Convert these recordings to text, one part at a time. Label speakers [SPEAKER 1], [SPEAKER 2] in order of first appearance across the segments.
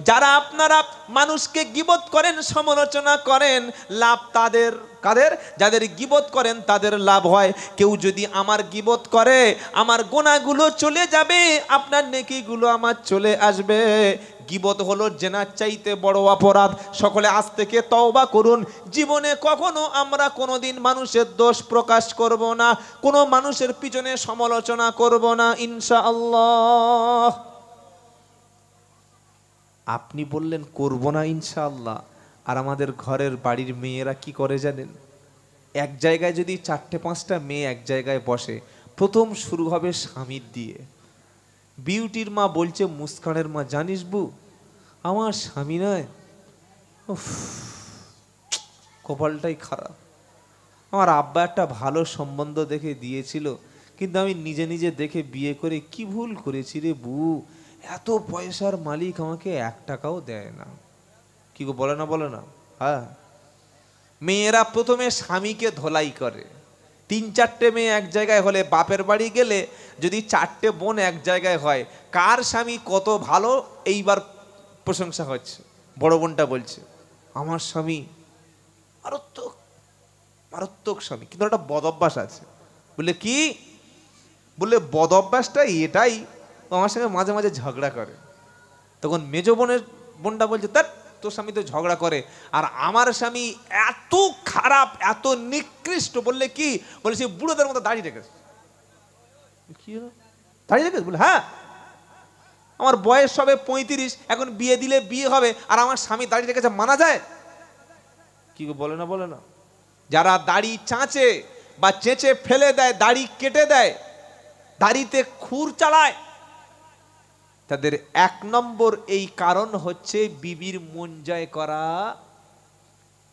[SPEAKER 1] যারা আপনারা মানুষকে গীবত করেন, সমালোচনা করেন, লাভ তাদের। কাদের? যাদের গীবত করেন তাদের লাভ হয়। কেউ যদি আমার গীবত করে, আমার গুনাহগুলো চলে যাবে, আপনার নেকিগুলো আমার চলে আসবে। গীবত হলো জেনার চাইতে বড় অপরাধ। সকলে আজ থেকে তওবা করুন। জীবনে কখনো আমরা কোনোদিন মানুষের দোষ প্রকাশ করব না, কোনো মানুষের পিছনে সমালোচনা করব না, ইনশাআল্লাহ। আপনি বললেন করব না ইনশাআল্লাহ, আর আমাদের ঘরের বাড়ির মেয়েরা কি করে জানেন? এক জায়গায় যদি 4-5টা মেয়ে এক জায়গায় বসে, প্রথম শুরু হবে স্বামীর দিয়ে। বিউটির মা বলছে মুস্কানের মা, জানিস বু, আমার স্বামী নয়, উফ, কপালটাই খারাপ। আমার আব্বা একটা ভালো সম্বন্ধ দেখে দিয়েছিল, কিন্তু আমি নিজে নিজে দেখে বিয়ে করে কি ভুল করেছি রে বু, এত পয়সার মালিক আমাকে 1 টাকাও দেয় না। কি গো, বলে না বলে না? হ্যাঁ, মেয়েরা প্রথমে স্বামীকে ধোলাই করে। 3-4টে মেয়ে এক জায়গায় হলে, বাপের বাড়ি গেলে যদি 4টে বোন এক জায়গায় হয়, কার স্বামী কত ভালো এইবার প্রশংসা হচ্ছে। বড় বোনটা বলছে আমার স্বামী মারাত্মক, মারাত্মক স্বামী, কিন্তু একটা বদ অভ্যাস আছে। বলে কি? বললে বদ অভ্যাসটা এটাই, আমার সঙ্গে মাঝে মাঝে ঝগড়া করে। তখন মেজ বোনটা বলছে, তার তোর স্বামী তো ঝগড়া করে, আর আমার স্বামী এত খারাপ, এত নিকৃষ্ট। বললে কি? বলে সে বুড়োদের মতো দাঁড়িয়ে রেখেছে। কি দাঁড়িয়ে রেখেছে? বলে হ্যাঁ, আমার বয়স সবে 35, এখন বিয়ে দিলে বিয়ে হবে, আর আমার স্বামী দাঁড়িয়ে রেখেছে, মানা যায়? কি বলে না বলে না? যারা দাড়ি চাঁচে বা চেঁচে ফেলে দেয়, দাড়ি কেটে দেয়, দাড়িতে খুর চালায়, তাদের 1 নম্বর এই কারণ হচ্ছে বিবির মন জয় করা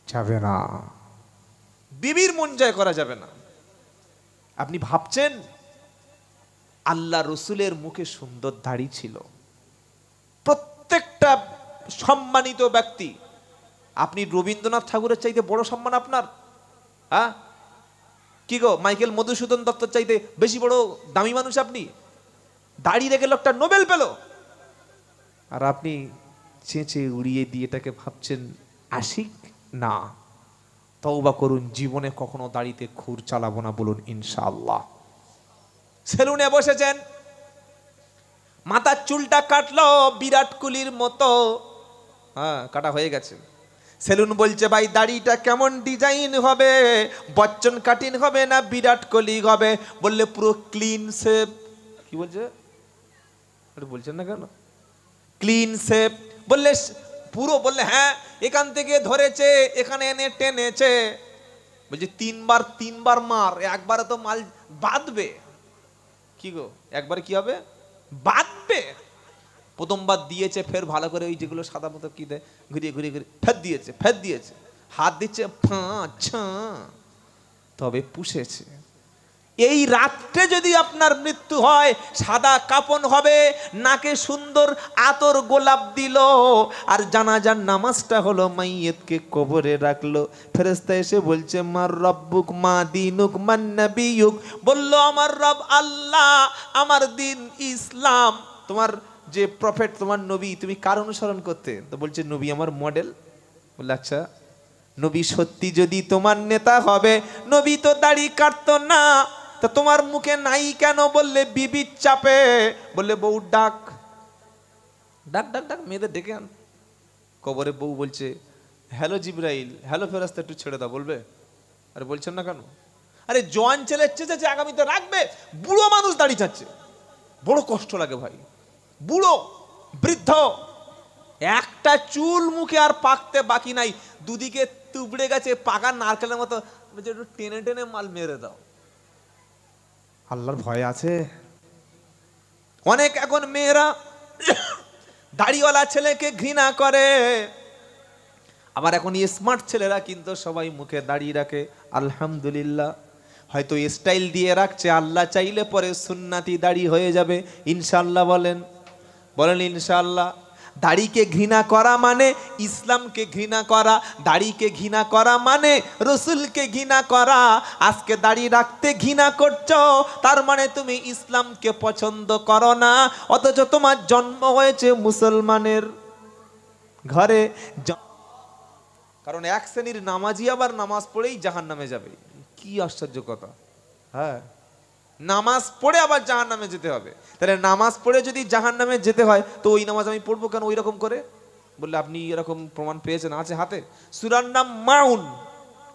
[SPEAKER 1] যাবে না। বিবির মন জয় করা যাবে না। আপনি ভাবছেন আল্লাহ রসুলের মুখে সুন্দর দাড়ি ছিল, প্রত্যেকটা সম্মানিত ব্যক্তি। আপনি রবীন্দ্রনাথ ঠাকুরের চাইতে বড় সম্মান আপনার? হ্যাঁ, কি গো, মাইকেল মধুসূদন দত্তর চাইতে বেশি বড় দামি মানুষ আপনি? দাড়ি রেখে লোকটা নোবেল পেল, আর আপনি চেঁচে উড়িয়ে দিয়ে এটাকে ভাবছেন আশিক? না, তওবা করুন, জীবনে কখনো দাড়িতে খুর চালাবো না, বলুন ইনশাআল্লাহ। সেলুনে বসেছেন, মাথার চুলটা কাটলো বিরাট কোহলির মতো, হ্যাঁ কাটা হয়ে গেছে। সেলুন বলছে ভাই দাড়িটা কেমন ডিজাইন হবে, বচ্চন কাটিং হবে না বিরাট কোহলি হবে? বললে পুরো ক্লিন শেপ। কি বলছে? বলছেন না কেন? Clean shape. বললে পুরো? বললে হ্যাঁ, এখান থেকে ধরেছে, এখানে এনে টেনেছে। বলছে 3বার মার, একবারে তো মাল বাঁধবে। কি গো, একবারে কি হবে? বাঁধবে। প্রথমবার দিয়েছে, ফের ভালো করে ওই যেগুলো সাদা মতো কি দেয়, ঘুরিয়ে ঘুরিয়ে ঘুরিয়ে ফের দিয়েছে, হাত দিচ্ছে, তবে পুষেছে। এই রাত্রে যদি আপনার মৃত্যু হয়, সাদা কাপন হবে, নাকে সুন্দর আতর গোলাপ দিল, আর জানাজার নামাজটা হলো, মাইয়িতকে কবরে রাখলো, ফেরেশতা এসে বলছে মার রব্বুক মা দিনুক মান নবিয়ুক। বলল আমার রব আল্লাহ, আমার দিন ইসলাম। তোমার যে প্রফেট, তোমার নবী, তুমি কার অনুসরণ করতে? তো বলছে নবী আমার মডেল। বললে আচ্ছা, নবী সত্যি যদি তোমার নেতা হবে, নবী তো দাড়ি কাটতো না, তা তোমার মুখে নাই কেন? বললে বিবির চাপে। বললে বউ ডাক ডাক ডাক ডাক, মেয়েদের ডেকে আন। কবরে বউ বলছে হ্যালো জিবরাইল, হ্যালো ফেরেশতা, একটু ছেড়ে দাও। বলবে? আরে বলছেন না কেন? আরে জোয়ান ছেলে চেঁচেছে, আগামীতে রাখবে, বুড়ো মানুষ দাড়ি চাচ্ছে, বড় কষ্ট লাগে ভাই। বুড়ো বৃদ্ধ, একটা চুল মুখে আর পাকতে বাকি নাই, দুদিকে তুবড়ে গেছে পাকা নারকেলের মতো, একটু টেনে টেনে মাল মেরে দাও। আল্লাহর ভয় আছে? অনেক এখন মেয়েরা দাড়িওয়ালা ছেলেকে ঘৃণা করে, আবার এখন স্মার্ট ছেলেরা কিন্তু সবাই মুখে দাড়ি রাখে, আলহামদুলিল্লাহ। হয়তো স্টাইল দিয়ে রাখছে, আল্লাহ চাইলে পরে সুন্নাতি দাড়ি হয়ে যাবে, ইনশাআল্লাহ। বলেন বলেন ইনশাআল্লাহ। দাড়িকে ঘৃণা করা মানে ইসলামকে ঘৃণা করা, দাড়িকে ঘৃণা করা মানে রসুলকে ঘৃণা করা। আজকে দাড়ি রাখতে ঘৃণা করছো, তার মানে তুমি ইসলামকে পছন্দ করো না, অথচ তোমার জন্ম হয়েছে মুসলমানের। ঘরে কারণ এক শ্রেণীর নামাজি আবার নামাজ পড়েই জাহান্নামে যাবে। কি আশ্চর্য কথা! হ্যাঁ, নামাজ পড়ে আবার জাহান্নামে যেতে হবে। তাহলে নামাজ পড়ে যদি জাহান্নামে যেতে হয় তো ওই নামাজ আমি পড়বো কেন ওই রকম করে? বললে আপনি এরকম প্রমাণ পেয়েছেন? আছে হাতে। সূরার নাম মাউন,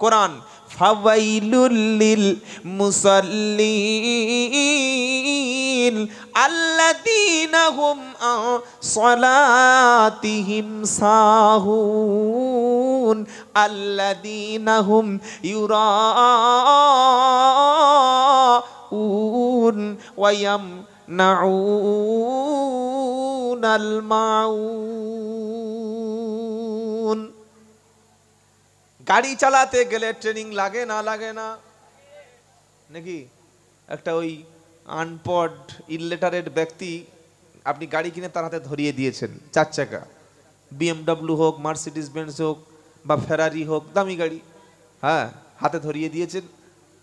[SPEAKER 1] কোরআন। ফাওয়াইলুল লিল মুসাল্লিন আল্লাযীনা হুম আন সালাতিহিম সাহুন আল্লাযীনা হুম ইউরাউন ওয়া ইয়ামনাউনাল মাউন। গাড়ি চালাতে গেলে ট্রেনিং লাগে না লাগে না নাকি? একটা ওই আনপড ইললিটারেট ব্যক্তি আপনি গাড়ি কিনে তার হাতে ধরিয়ে দিয়েছেন, 4 চাকা, BMW হোক, মার্সিডিজ বেঞ্জ হোক বা ফেরারি হোক, দামি গাড়ি, হ্যাঁ, হাতে ধরিয়ে দিয়েছেন,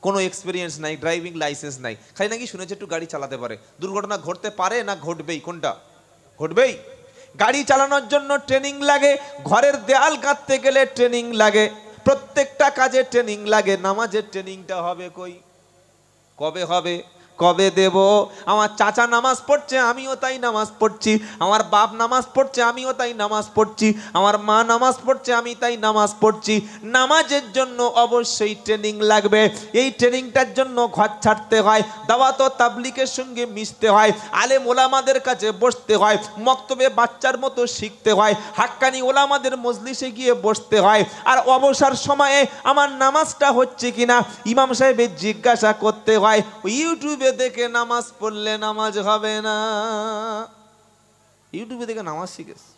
[SPEAKER 1] কোনো এক্সপিরিয়েন্স নাই, ড্রাইভিং লাইসেন্স নাই, খালি নাকি শুনেছে একটু গাড়ি চালাতে পারে। দুর্ঘটনা ঘটতে পারে না ঘটবেই? কোনটা ঘটবেই? গাড়ি চালানোর জন্য ট্রেনিং লাগে, ঘরের দেয়াল গাঁথতে গেলে ট্রেনিং লাগে, প্রত্যেকটা কাজে ট্রেনিং লাগে। নামাজের ট্রেনিংটা হবে কই? কবে হবে? কবে দেব? আমার চাচা নামাজ পড়ছে, আমিও তাই নামাজ পড়ছি। আমার বাপ নামাজ পড়ছে, আমিও তাই নামাজ পড়ছি। আমার মা নামাজ পড়ছে, আমি তাই নামাজ পড়ছি। নামাজের জন্য অবশ্যই ট্রেনিং লাগবে। এই ট্রেনিংটার জন্য ঘর ছাড়তে হয়, দাওয়াত ও তাবলীগের সঙ্গে মিশতে হয়, আলেম ওলামাদের কাছে বসতে হয়, মক্তবে বাচ্চার মতো শিখতে হয়, হাক্কানি ওলামাদের মজলিসে গিয়ে বসতে হয়। আর অবসর সময়ে আমার নামাজটা হচ্ছে কিনা ইমাম সাহেবের জিজ্ঞাসা করতে হয়। ইউটিউবে দেখে নামাজ পড়লে নামাজ হবে না। ইউটিউবে দেখে নামাজ শিখেছে,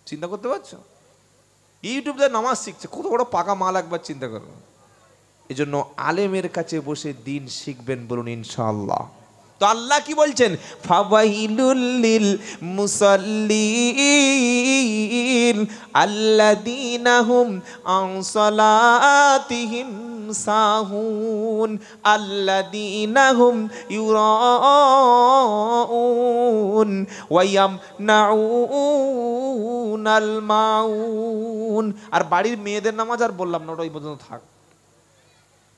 [SPEAKER 1] চিন্তা করতে পারছো? ইউটিউবে নামাজ শিখছে, কত বড় পাকা মাল, একবার চিন্তা করো। এই জন্য আলেমের কাছে বসে দিন শিখবেন, বলুন ইনশাআল্লাহ। তো আল্লাহ কি বলছেন? ফাওয়াইলুল লিল মুসাল্লিন আল্লাযীনা হুম আন সালাতিহিম সাহুন আল্লাযীনা হুম ইউরাউন ওয়া ইয়ামনাউনাল মাউন। আর বাড়ির মেয়েদের নামাজ আর বললাম না, ওটা ওই পর্যন্ত থাক।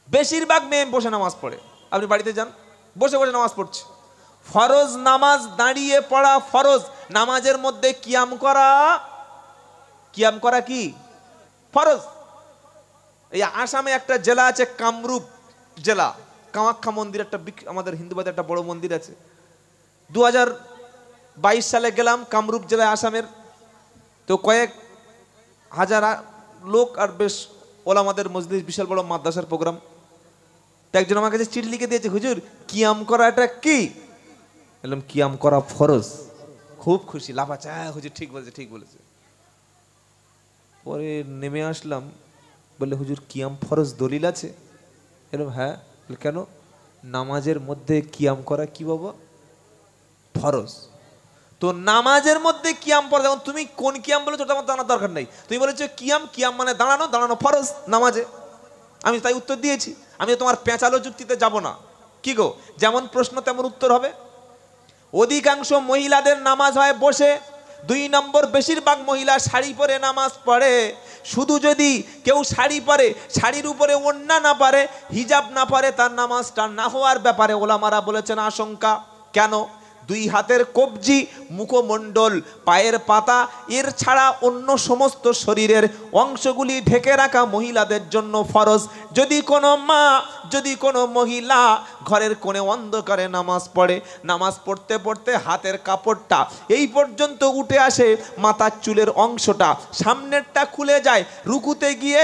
[SPEAKER 1] বেশিরভাগ মেয়ে বসে নামাজ পড়ে। আপনি বাড়িতে যান, বসে বসে নামাজ পড়ছে। ফরজ নামাজ দাঁড়িয়ে পড়া ফরজ। নামাজের মধ্যে কিয়াম করা, কিয়াম করা কি ফরজ। এই আসামে একটা জেলা আছে কামরূপ জেলা, কামাখ্যা মন্দির, একটা আমাদের হিন্দুবাদের একটা বড় মন্দির আছে। 2022 সালে গেলাম কামরূপ জেলায় আসামের। তো কয়েক হাজার লোক আর বেশ ওলামাদের মজলিস, বিশাল বড় মাদ্রাসার প্রোগ্রাম। তো একজন আমার কাছে চিঠি লিখে দিয়েছে, হুজুর কিয়াম করাটা কি? বললাম কিয়াম করা ফরজ। খুব খুশি, লাফাচ্ছে, হ্যাঁ হুজুর ঠিক বলেছে, ঠিক বলেছে। পরে নেমে আসলাম, বললে হুজুর কিয়াম ফরজ দলিল আছে? বললাম হ্যাঁ। কেন? নামাজের মধ্যে কিয়াম করা কি বাবা ফরজ। তো নামাজের মধ্যে কিয়াম পড়া, যেমন তুমি কোন কিয়াম বলেছো ওটা আমার জানার দরকার নেই। তুমি বলেছো কিয়াম, কিয়াম মানে দাঁড়ানো, দাঁড়ানো ফরজ নামাজে। আমি তাই উত্তর দিয়েছি। আমি তোমার পেঁচালো যুক্তিতে যাব না। কি গো, যেমন প্রশ্ন তেমন উত্তর হবে। অধিকাংশ মহিলাদের নামাজ হয় বসে। 2 নম্বর, বেশিরভাগ মহিলা শাড়ি পরে নামাজ পড়ে। শুধু যদি কেউ শাড়ি পরে, শাড়ির উপরে ওড়না না পারে, হিজাব না পারে, তার নামাজটা না হওয়ার ব্যাপারে ওলামারা বলেছেন আশঙ্কা। কেন? 2 হাতের কবজি, মুখমণ্ডল, পায়ের পাতা, এর ছাড়া অন্য সমস্ত শরীরের অংশগুলি ঢেকে রাখা মহিলাদের জন্য ফরজ। যদি কোনো মা, যদি কোনো মহিলা ঘরের কোণে অন্ধকারে নামাজ পড়ে, নামাজ পড়তে পড়তে হাতের কাপড়টা এই পর্যন্ত উঠে আসে, মাথার চুলের অংশটা সামনেরটা খুলে যায়, রুকুতে গিয়ে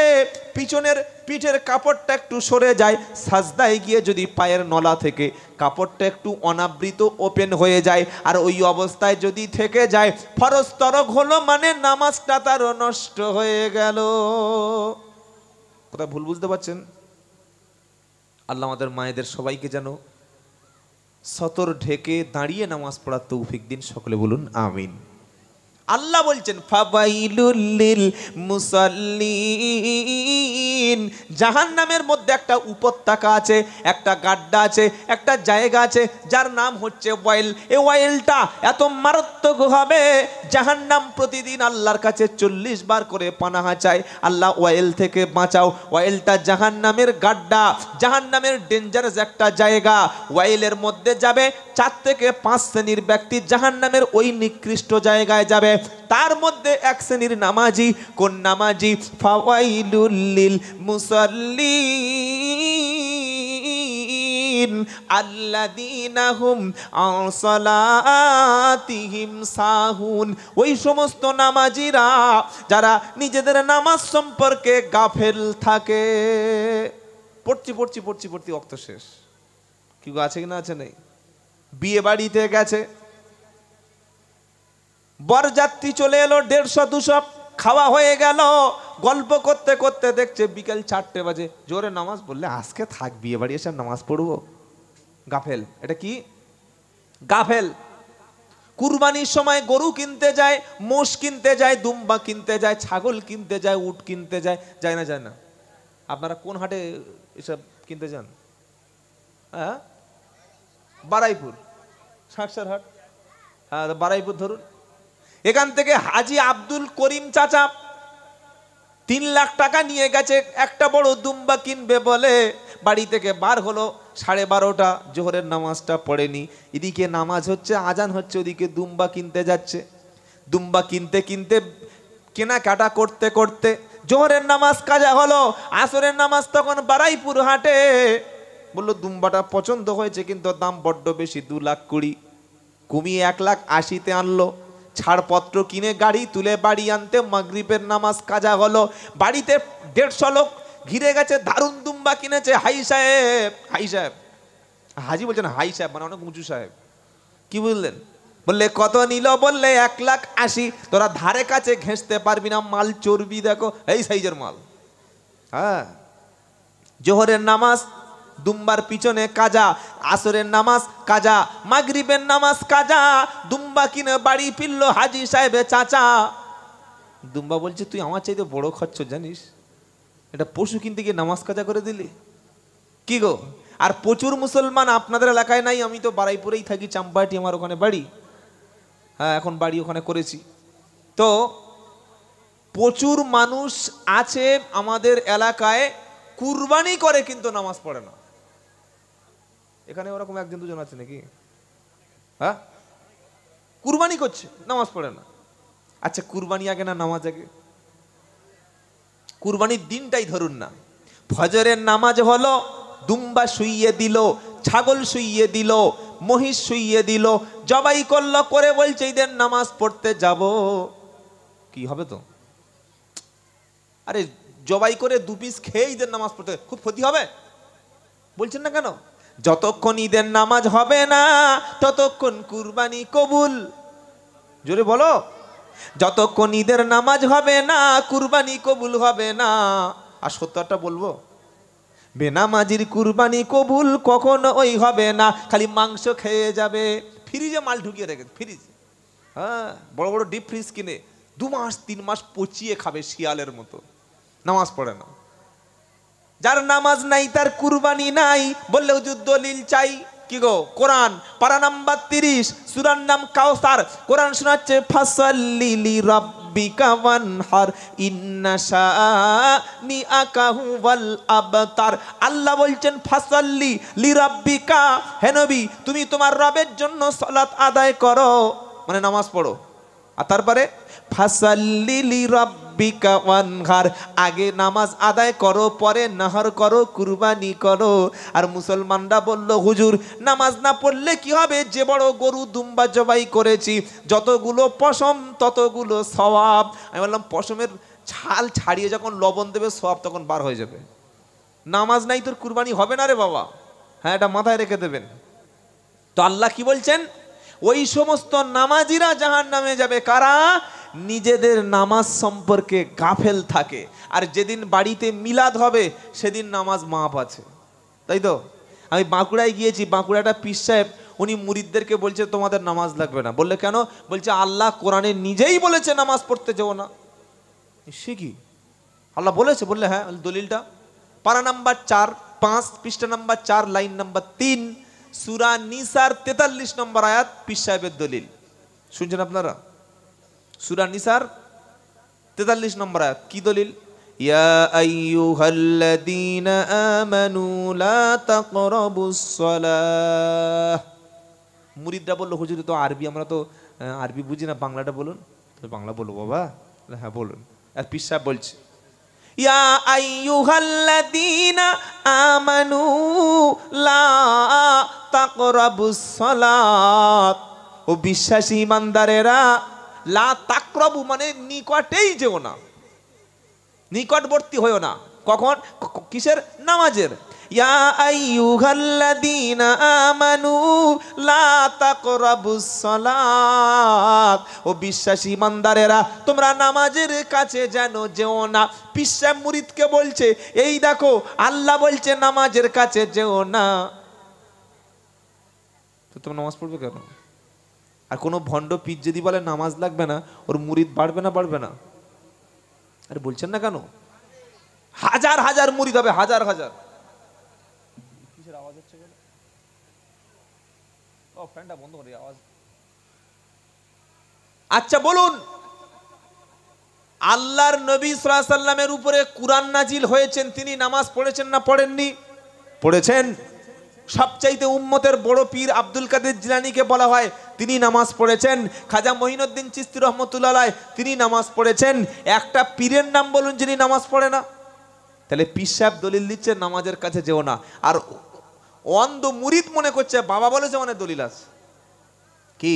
[SPEAKER 1] পিছনের পিঠের কাপড়টা একটু সরে যায়, সাজদায় গিয়ে যদি পায়ের নলা থেকে কাপড়টা একটু অনাবৃত ওপেন হয়ে যায়, আর ওই অবস্থায় যদি থেকে যায়, ফরজ তরক হলো, মানে নামাজটা তার নষ্ট হয়ে গেল। কথা ভুল বুঝতে পারছেন? আল্লাহ আমাদের মায়েদের সবাইকে যেন সতর ঢেকে দাঁড়িয়ে নামাজ পড়ার তৌফিক দিন। সকলে বলুন আমিন। আল্লাহ বলছেন ফাওয়াইলুল লিল মুসাল্লিন, জাহান্নামের মধ্যে একটা উপত্যকা আছে, একটা গাড্ডা আছে, একটা জায়গা আছে যার নাম হচ্ছে ওয়াইল। এই ওয়াইলটা এত মারাত্মক হবে, জাহান্নাম প্রতিদিন আল্লাহর কাছে 40 বার করে পানাহা চায়, আল্লাহ ওয়াইল থেকে বাঁচাও। ওয়াইলটা জাহান্নামের গাড্ডা, জাহান্নামের ডেঞ্জারাস একটা জায়গা। ওয়াইলের মধ্যে যাবে 4 থেকে 5 শ্রেণীর ব্যক্তি, জাহান্নামের ওই নিকৃষ্ট জায়গায় যাবে। তার মধ্যে এক শ্রেণীর নামাজি। কোন নামাজি? ফাওয়াইলুল লিল মুসাল্লিন আল্লাযীনা হুম আন সালাতিহিম সাহুন। ওই সমস্ত নামাজিরা যারা নিজেদের নামাজ সম্পর্কে গাফেল থাকে। পড়ছি ওয়াক্ত শেষ। কি আছে কি না আছে নেই? বিয়ে বাড়িতে গেছে, বরযাত্রী চলে এলো 150-200, খাওয়া হয়ে গেল, গল্প করতে করতে দেখছে বিকেল 4টে বাজে। জোরে নামাজ বললে আজকে থাক, বিয়ে বাড়ি এসে নামাজ পড়বো। গাফেল। এটা কি? গাফেল। কুরবানির সময় গরু কিনতে যায়, মোষ কিনতে যায়, দুম্বা কিনতে যায়, ছাগল কিনতে যায়, উট কিনতে যায়, যায় না যায় না? আপনারা কোন হাটে এসব কিনতে যান? হ্যাঁ, বারাইপুর, শাকসার হাট। হ্যাঁ, বারাইপুর ধরুন। এখান থেকে হাজি আব্দুল করিম চাচা 3 লাখ টাকা নিয়ে গেছে একটা বড় দুম্বা কিনবে বলে। বাড়ি থেকে বার হলো 12:30, জোহরের নামাজটা পড়েনি। এদিকে নামাজ হচ্ছে, আজান হচ্ছে, ওদিকে দুম্বা কিনতে যাচ্ছে। দুম্বা কিনতে কিনতে, কেনাকাটা করতে করতে জোহরের নামাজ কাজা হলো। আসরের নামাজ তখন বারাইপুর হাটে। বললো দুম্বাটা পছন্দ হয়েছে কিন্তু দাম বড্ড বেশি, 2,20,000 কমিয়ে 1,80,000-তে আনলো। ছাড়পত্র কিনে গাড়ি তুলে বাড়ি আনতে মাগরিবের নামাজ কাজা হলো। বাড়িতে 150 লোক ঘিরে গেছে, দারুণ দুম্বা কিনেছে। হাই সাহেব, হাই সাহেব, হাজি বলছেন হাই সাহেব মানে অনেক উঁচু সাহেব। কি বুঝলেন? বললে কত নিল? বললে 1,80,000। তোরা ধারে কাছে ঘেঁষতে পারবি না, মাল চর্বি দেখো, এই সাইজের মাল। হ্যাঁ, জোহরের নামাজ দুম্বার পিছনে কাজা, আসরের নামাজ কাজা, মাগরিবের নামাজ কাজা। দুম্বা কিনে বাড়ি ফিরল হাজি সাহেবের চাচা। দুম্বা বলছে তুই আমার চাইতে বড় খরচ জানিস, এটা পশু কিনতে গিয়ে নামাজ কাজা করে দিলি। কি গো? আর প্রচুর মুসলমান আপনাদের এলাকায় নাই, আমি তো বারাইপুরেই থাকি, চাম্পাহাটি আমার ওখানে বাড়ি। হ্যাঁ, এখন বাড়ি ওখানে করেছি। তো প্রচুর মানুষ আছে আমাদের এলাকায় কুরবানি করে কিন্তু নামাজ পড়ে না। এখানে ওরকম 1-2 জন আছে নাকি? হ্যাঁ, কুরবানি করছে, নামাজ পড়ে না। আচ্ছা, কুরবানি আগে না নামাজ আগে? কুরবানির দিনটাই ধরুন না, ফজরের নামাজ হলো, দুম্বা শুইয়ে দিল, ছাগল শুইয়ে দিল, মহিষ শুইয়ে দিল, জবাই করলো, করে বলছে ঈদের নামাজ পড়তে যাব। কি হবে তো? আরে জবাই করে 2 পিস খেয়ে ঈদের নামাজ পড়তে খুব ক্ষতি হবে, বলছেন না কেন? যতক্ষণ ঈদের নামাজ হবে না ততক্ষণ কুরবানি কবুল। জোরে বলো। যতক্ষণ ঈদের নামাজ হবে না কুরবানি কবুল হবে না। আর সত্যটা বলবো, বেনামাজির কুরবানি কবুল কখনো ওই হবে না, খালি মাংস খেয়ে যাবে। ফ্রিজে মাল ঢুকিয়ে রেখে, ফ্রিজ, হ্যাঁ, বড় বড় ডিপ ফ্রিজ কিনে 2 মাস 3 মাস পচিয়ে খাবে শিয়ালের মতো। নামাজ পড়ে না। যার নামাজ নাই তার কুরবানি নাই। বললে হুজুর দলিল চাই। কি গো? কোরআন পারা নাম্বার 30, সূরার নাম কাউসার। কোরআন শোনাচ্ছে ফাসাল্লি লিরাব্বিকা ওয়ানহার ইন্না শানিআকা হুয়াল আবতার। আল্লাহ বলছেন ফাসাল্লি লিরাব্বিকা, হে নবী তুমি তোমার রবের জন্য সালাত আদায় করো, মানে নামাজ পড়ো। আর তারপরে ফাসাল্লি লিরাব্বিকা ওয়ানহার, আগে নামাজ আদায় করো, পরে নাহর করো, কুরবানি করো। আর মুসলমানরা বলল হুজুর নামাজ না পড়লে কি হবে? যে বড় গরু দুম্বা জবাই করেছি, যতগুলো পশম ততগুলো সওয়াব। আমি বললাম পশমের ছাল ছাড়িয়ে যখন লবণ দেবে সওয়াব তখন বার হয়ে যাবে। নামাজ নাই তোর কুরবানি হবে না রে বাবা। হ্যাঁ, এটা মাথায় রেখে দেবেন। তো আল্লাহ কি বলছেন? ওই সমস্ত নামাজিরা জাহান্নামে যাবে। কারা? নিজেদের নামাজ সম্পর্কে গাফেল থাকে। আর যেদিন বাড়িতে মিলাদ হবে সেদিন নামাজ মাপ আছে, তাই তো? আমি বাঁকুড়ায় গিয়েছি, বাঁকুড়াটা পীর সাহেব উনি মুরিদদেরকে বলছে তোমাদের নামাজ লাগবে না। বললে কেন? বলছে আল্লাহ কোরআনে নিজেই বলেছে নামাজ পড়তে যেও না। সে কি আল্লাহ বলেছে? বললে হ্যাঁ। দলিলটা পারা নাম্বার 4-5 পৃষ্ঠা নাম্বার 4 লাইন নাম্বার 3 সূরা নিসার 43 নম্বর আয়াত পীর সাহেবের দলিল। শুনছেন আপনারা? সূরা নিসার 43 নম্বর আয়াত কি দলিল? ইয়া আইয়ুহাল্লাযীনা আমানু লা তাকরাবুস সালাহ। মুরিদরা বলল হুজুর তো আরবি, আমরা তো আরবি বুঝি না, বাংলাটা বলুন। বাংলা বলবো বাবা? হ্যাঁ বলুন। আর পীর সাহেব বলছে ইয়া আইয়ুহাল্লাযীনা আমানু লা তাকরাবুস সালাত। ও বিশ্বাসী ইমানদারেরা, লা তাকরাবু মানে নিকটেই যেও না, নিকটবর্তী হয়ো না। কখন? কিসের? নামাজের। ইয়া আইয়ুহাল্লাযীনা আমানু লা তাকরাবুস সালাত। ও বিশ্বাসী ইমানদারেরা, তোমরা নামাজের কাছে যেন যেও না। পীর সাহেব মুরিদকে বলছে এই দেখো আল্লাহ বলছে নামাজের কাছে যেও না, তো তোমরা নামাজ পড়বে কেন? আর কোনো ভণ্ড পীর যদি বলে নামাজ লাগবে না, ওর মুরিদ বাড়বে না? বাড়বে না? আরে বলছেন না কেন? হাজার হাজার মুরিদ হবে, হাজার হাজার। কিসের আওয়াজ হচ্ছে? ও ফ্যানটা বন্ধ করে আওয়াজ। আচ্ছা বলুন, আল্লাহর নবী সাল্লাল্লাহু আলাইহি সাল্লামের উপরে কুরআন নাজিল হয়েছেন, তিনি নামাজ পড়েছেন না পড়েননি? পড়েছেন। সবচাইতে উম্মতের বড় পীর আব্দুল কাদের জিলানীকে বলা হয় তিনি নামাজ পড়েছেন। খাজা মঈনুদ্দিন চিশতি রহমতুল্লাহ আলাইহি তিনি নামাজ পড়েছেন। একটা পীরের নাম বলুন যিনি নামাজ পড়ে না? তাহলে পীর সাহেব দলিল দিচ্ছে নামাজের কাছে যেও না, আর অন্ধ মুরিদ মনে করছে বাবা বলেছে মানে দলিল আছে। কি?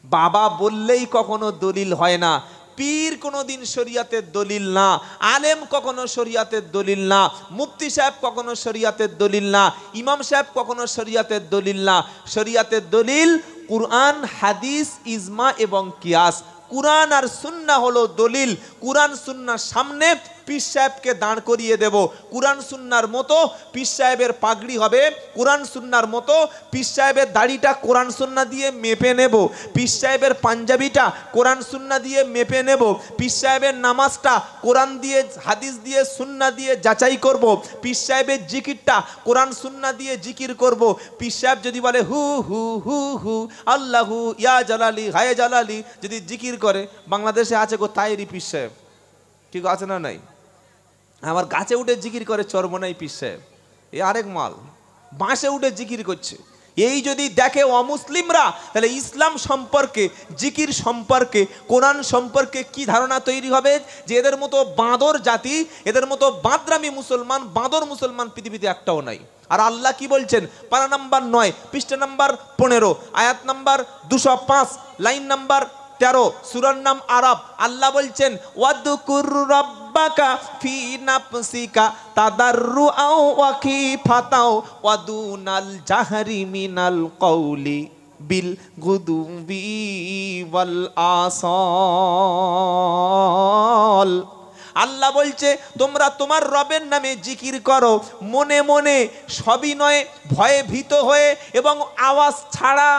[SPEAKER 1] বাবা বললেই কখনো দলিল হয় না। পীর কোনোদিন শরিয়াতের দলিল না, আলেম কখনো শরিয়াতের দলিল না, মুফতি সাহেব কখনো শরিয়াতের দলিল না, ইমাম সাহেব কখনো শরিয়াতের দলিল না। শরিয়াতের দলিল কুরআন, হাদিস, ইজমা এবং কিয়াস। কুরআন আর সুন্নাহ হলো দলিল। কুরআন সুন্নাহর সামনে পীর সাহেবকে দাঁড় করিয়ে দেব। কুরআন সুন্নাহর মতো পীর সাহেবের পাগড়ি হবে, কুরআন সুন্নাহর মতো পীর সাহেবের দাড়িটা কোরআন সুন্নাহ দিয়ে মেপে নেব, পীর সাহেবের পাঞ্জাবিটা কোরআন সুন্নাহ দিয়ে মেপে নেব, পীর সাহেবের নামাজটা কোরআন দিয়ে, হাদিস দিয়ে, সুন্নাহ দিয়ে যাচাই করব, পীর সাহেবের জিকিরটা কোরআন সুন্নাহ দিয়ে জিকির করব। পীর সাহেব যদি বলে হু হু হু হু আল্লাহু ইয়া জালালি হায় জালালি যদি জিকির করে, বাংলাদেশে আছে গো তাইরি পীর সাহেব, ঠিক আছে না? নাই। আমার গাছে উঠে জিকির করে চরমনাই পীর সাহেব, এ আরেক মাল। বাঁশে উঠে জিকির করছে। এই যদি দেখে অমুসলিমরা, তাহলে ইসলাম সম্পর্কে, জিকির সম্পর্কে, কোরআন সম্পর্কে কি ধারণা তৈরি হবে? যে এদের মতো বাঁদর জাতি, এদের মতো বাঁদরামি মুসলমান, বাঁদর মুসলমান পৃথিবীতে একটাও নাই। আর আল্লাহ কি বলছেন? পারা নাম্বার 9 পৃষ্ঠা নাম্বার 15 আয়াত নাম্বার 205 লাইন নাম্বার 13 সূরার নাম আরাব। আল্লাহ বলছেন ওয়াদকুর রাব্বাকা ফি নাফসিকা তাদাররুআও ওয়া খিফাতাও ওয়া দুনাল জাহরি মিনাল কওলি বিল গুদুবি ওয়াল আসাল। আল্লাহ বলছে তোমরা তোমার রবের নামে জিকির করো মনে মনে, সবিনয়ে, ভয়ে ভীত হয়ে এবং আওয়াজ ছাড়া।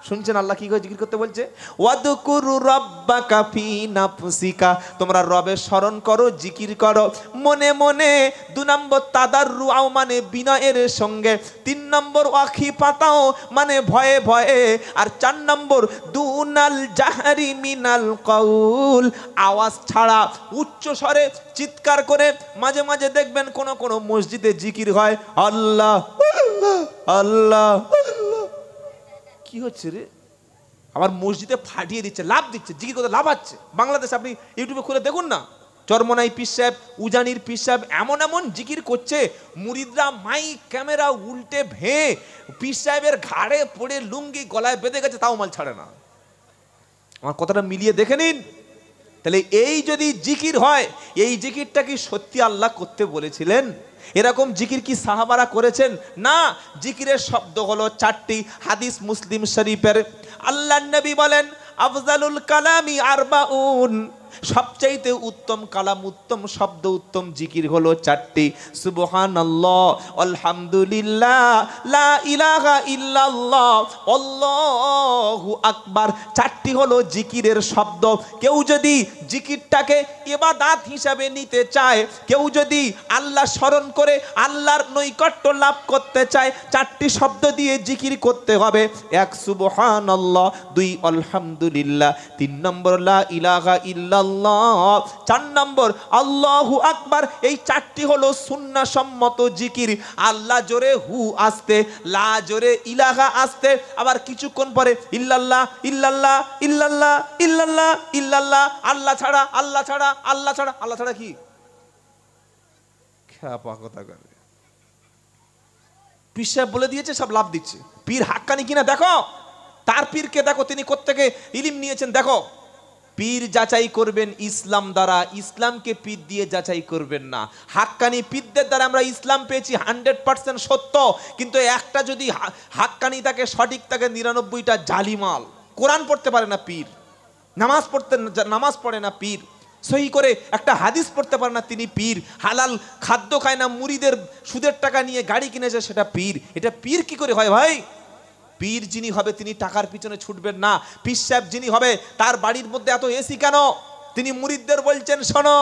[SPEAKER 1] শুনছেন আল্লাহ কি করে জিকির করতে বলছে? ওয়াদকুরু রাব্বাকা ফি নাফসিকা, তোমরা রবের স্মরণ করো, জিকির করো মনে মনে। 2 নম্বর তাদাররুআও মানে বিনয়ের সঙ্গে, 3 নম্বর ওয়াখিফাতাও মানে ভয়ে ভয়ে, আর 4 নম্বর দুনাল জাহরি মিনাল কওল, আওয়াজ ছাড়া উচ্চ স্বরে চিৎকার করে। মাঝে মাঝে দেখবেন কোন কোন মসজিদে জিকির হয় আল্লাহ আল্লাহ। কি হচ্ছে রে? আবার মসজিদে ফাটিয়ে দিচ্ছে, লাভ দিচ্ছে, জিকির করতে লাফাচ্ছে। বাংলাদেশ আপনি ইউটিউবে খুলে দেখুন না, চরমনাই পীর সাহেব, উজানির পীর সাহেব এমন এমন জিকির করছে, মুরিদরা মাইক ক্যামেরা উল্টে ভেঙে পীর সাহেবের ঘাড়ে পড়ে লুঙ্গি গলায় বেঁধে গেছে, তাও মাল ছাড়ে না। আমার কথাটা মিলিয়ে দেখে নিন। তাহলে এই যদি জিকির হয়, এই জিকিরটা কি সত্যি আল্লাহ করতে বলেছিলেন? এরকম জিকির কি সাহাবারা করেছেন? না। জিকিরের শব্দ হলো 4টি, হাদিস মুসলিম শরীফের। আল্লাহর নবী বলেন আফজালুল কালামি আরবাউন, সবচাইতে উত্তম কালাম, উত্তম শব্দ, উত্তম জিকির হলো চারটি। সুবহানাল্লাহ, আলহামদুলিল্লাহ, লা ইলাহা ইল্লাল্লাহ, আল্লাহু আকবার। চারটি হলো জিকিরের শব্দ। কেউ যদি জিকিরটাকে ইবাদত হিসাবে নিতে চায়, কেউ যদি আল্লাহ স্মরণ করে আল্লাহর নৈকট্য লাভ করতে চায়, চারটি শব্দ দিয়ে জিকির করতে হবে। এক সুবহানাল্লাহ, দুই আলহামদুলিল্লাহ, তিন নম্বর লা ইলাহা ইল্লাল্লাহ, চার নম্বর আল্লাহু আকবার। এই চারটি হলো সুন্নাহ সম্মত জিকির। আল্লাহ জোরে হু আসতে, লা জোরে ইলাহা আসতে, আবার কিছুক্ষণ পরে ইল্লাল্লাহ ইল্লাল্লাহ ইল্লাল্লাহ ইল্লাল্লাহ ইল্লাল্লাহ, আল্লাহ ছাড়া আল্লাহ ছাড়া আল্লাহ ছাড়া আল্লাহ ছাড়া কি খ্যাপা কথা করে। পীর সাহেব বলে দিয়েছে, সব লাভ দিচ্ছে। পীর হাক্কানি কিনা দেখো, তার পীরকে দেখো, তিনি কোত্থেকে ইলম নিয়েছেন দেখো। পীর যাচাই করবেন ইসলাম দ্বারা, ইসলামকে পীর দিয়ে যাচাই করবেন না। হাক্কানি পীরদের দ্বারা আমরা ইসলাম পেয়েছি 100% সত্য, কিন্তু একটা যদি হাক্কানি থাকে, সঠিক থাকে, 99টা জালিমাল। কোরআন পড়তে পারে না পীর, নামাজ পড়ে না পীর, সহি করে একটা হাদিস পড়তে পারে না, তিনি পীর। হালাল খাদ্য খায় না, মুরিদের সুদের টাকা নিয়ে গাড়ি কিনেছে, সেটা পীর। এটা পীর কি করে হয় ভাই? পীর যিনি হবে তিনি টাকার পিছনে ছুটবেন না। পীর সাহেব যিনি হবে তার বাড়ির মধ্যে এত এসি কেন? তিনি মুরিদদের বলছেন, শোনো,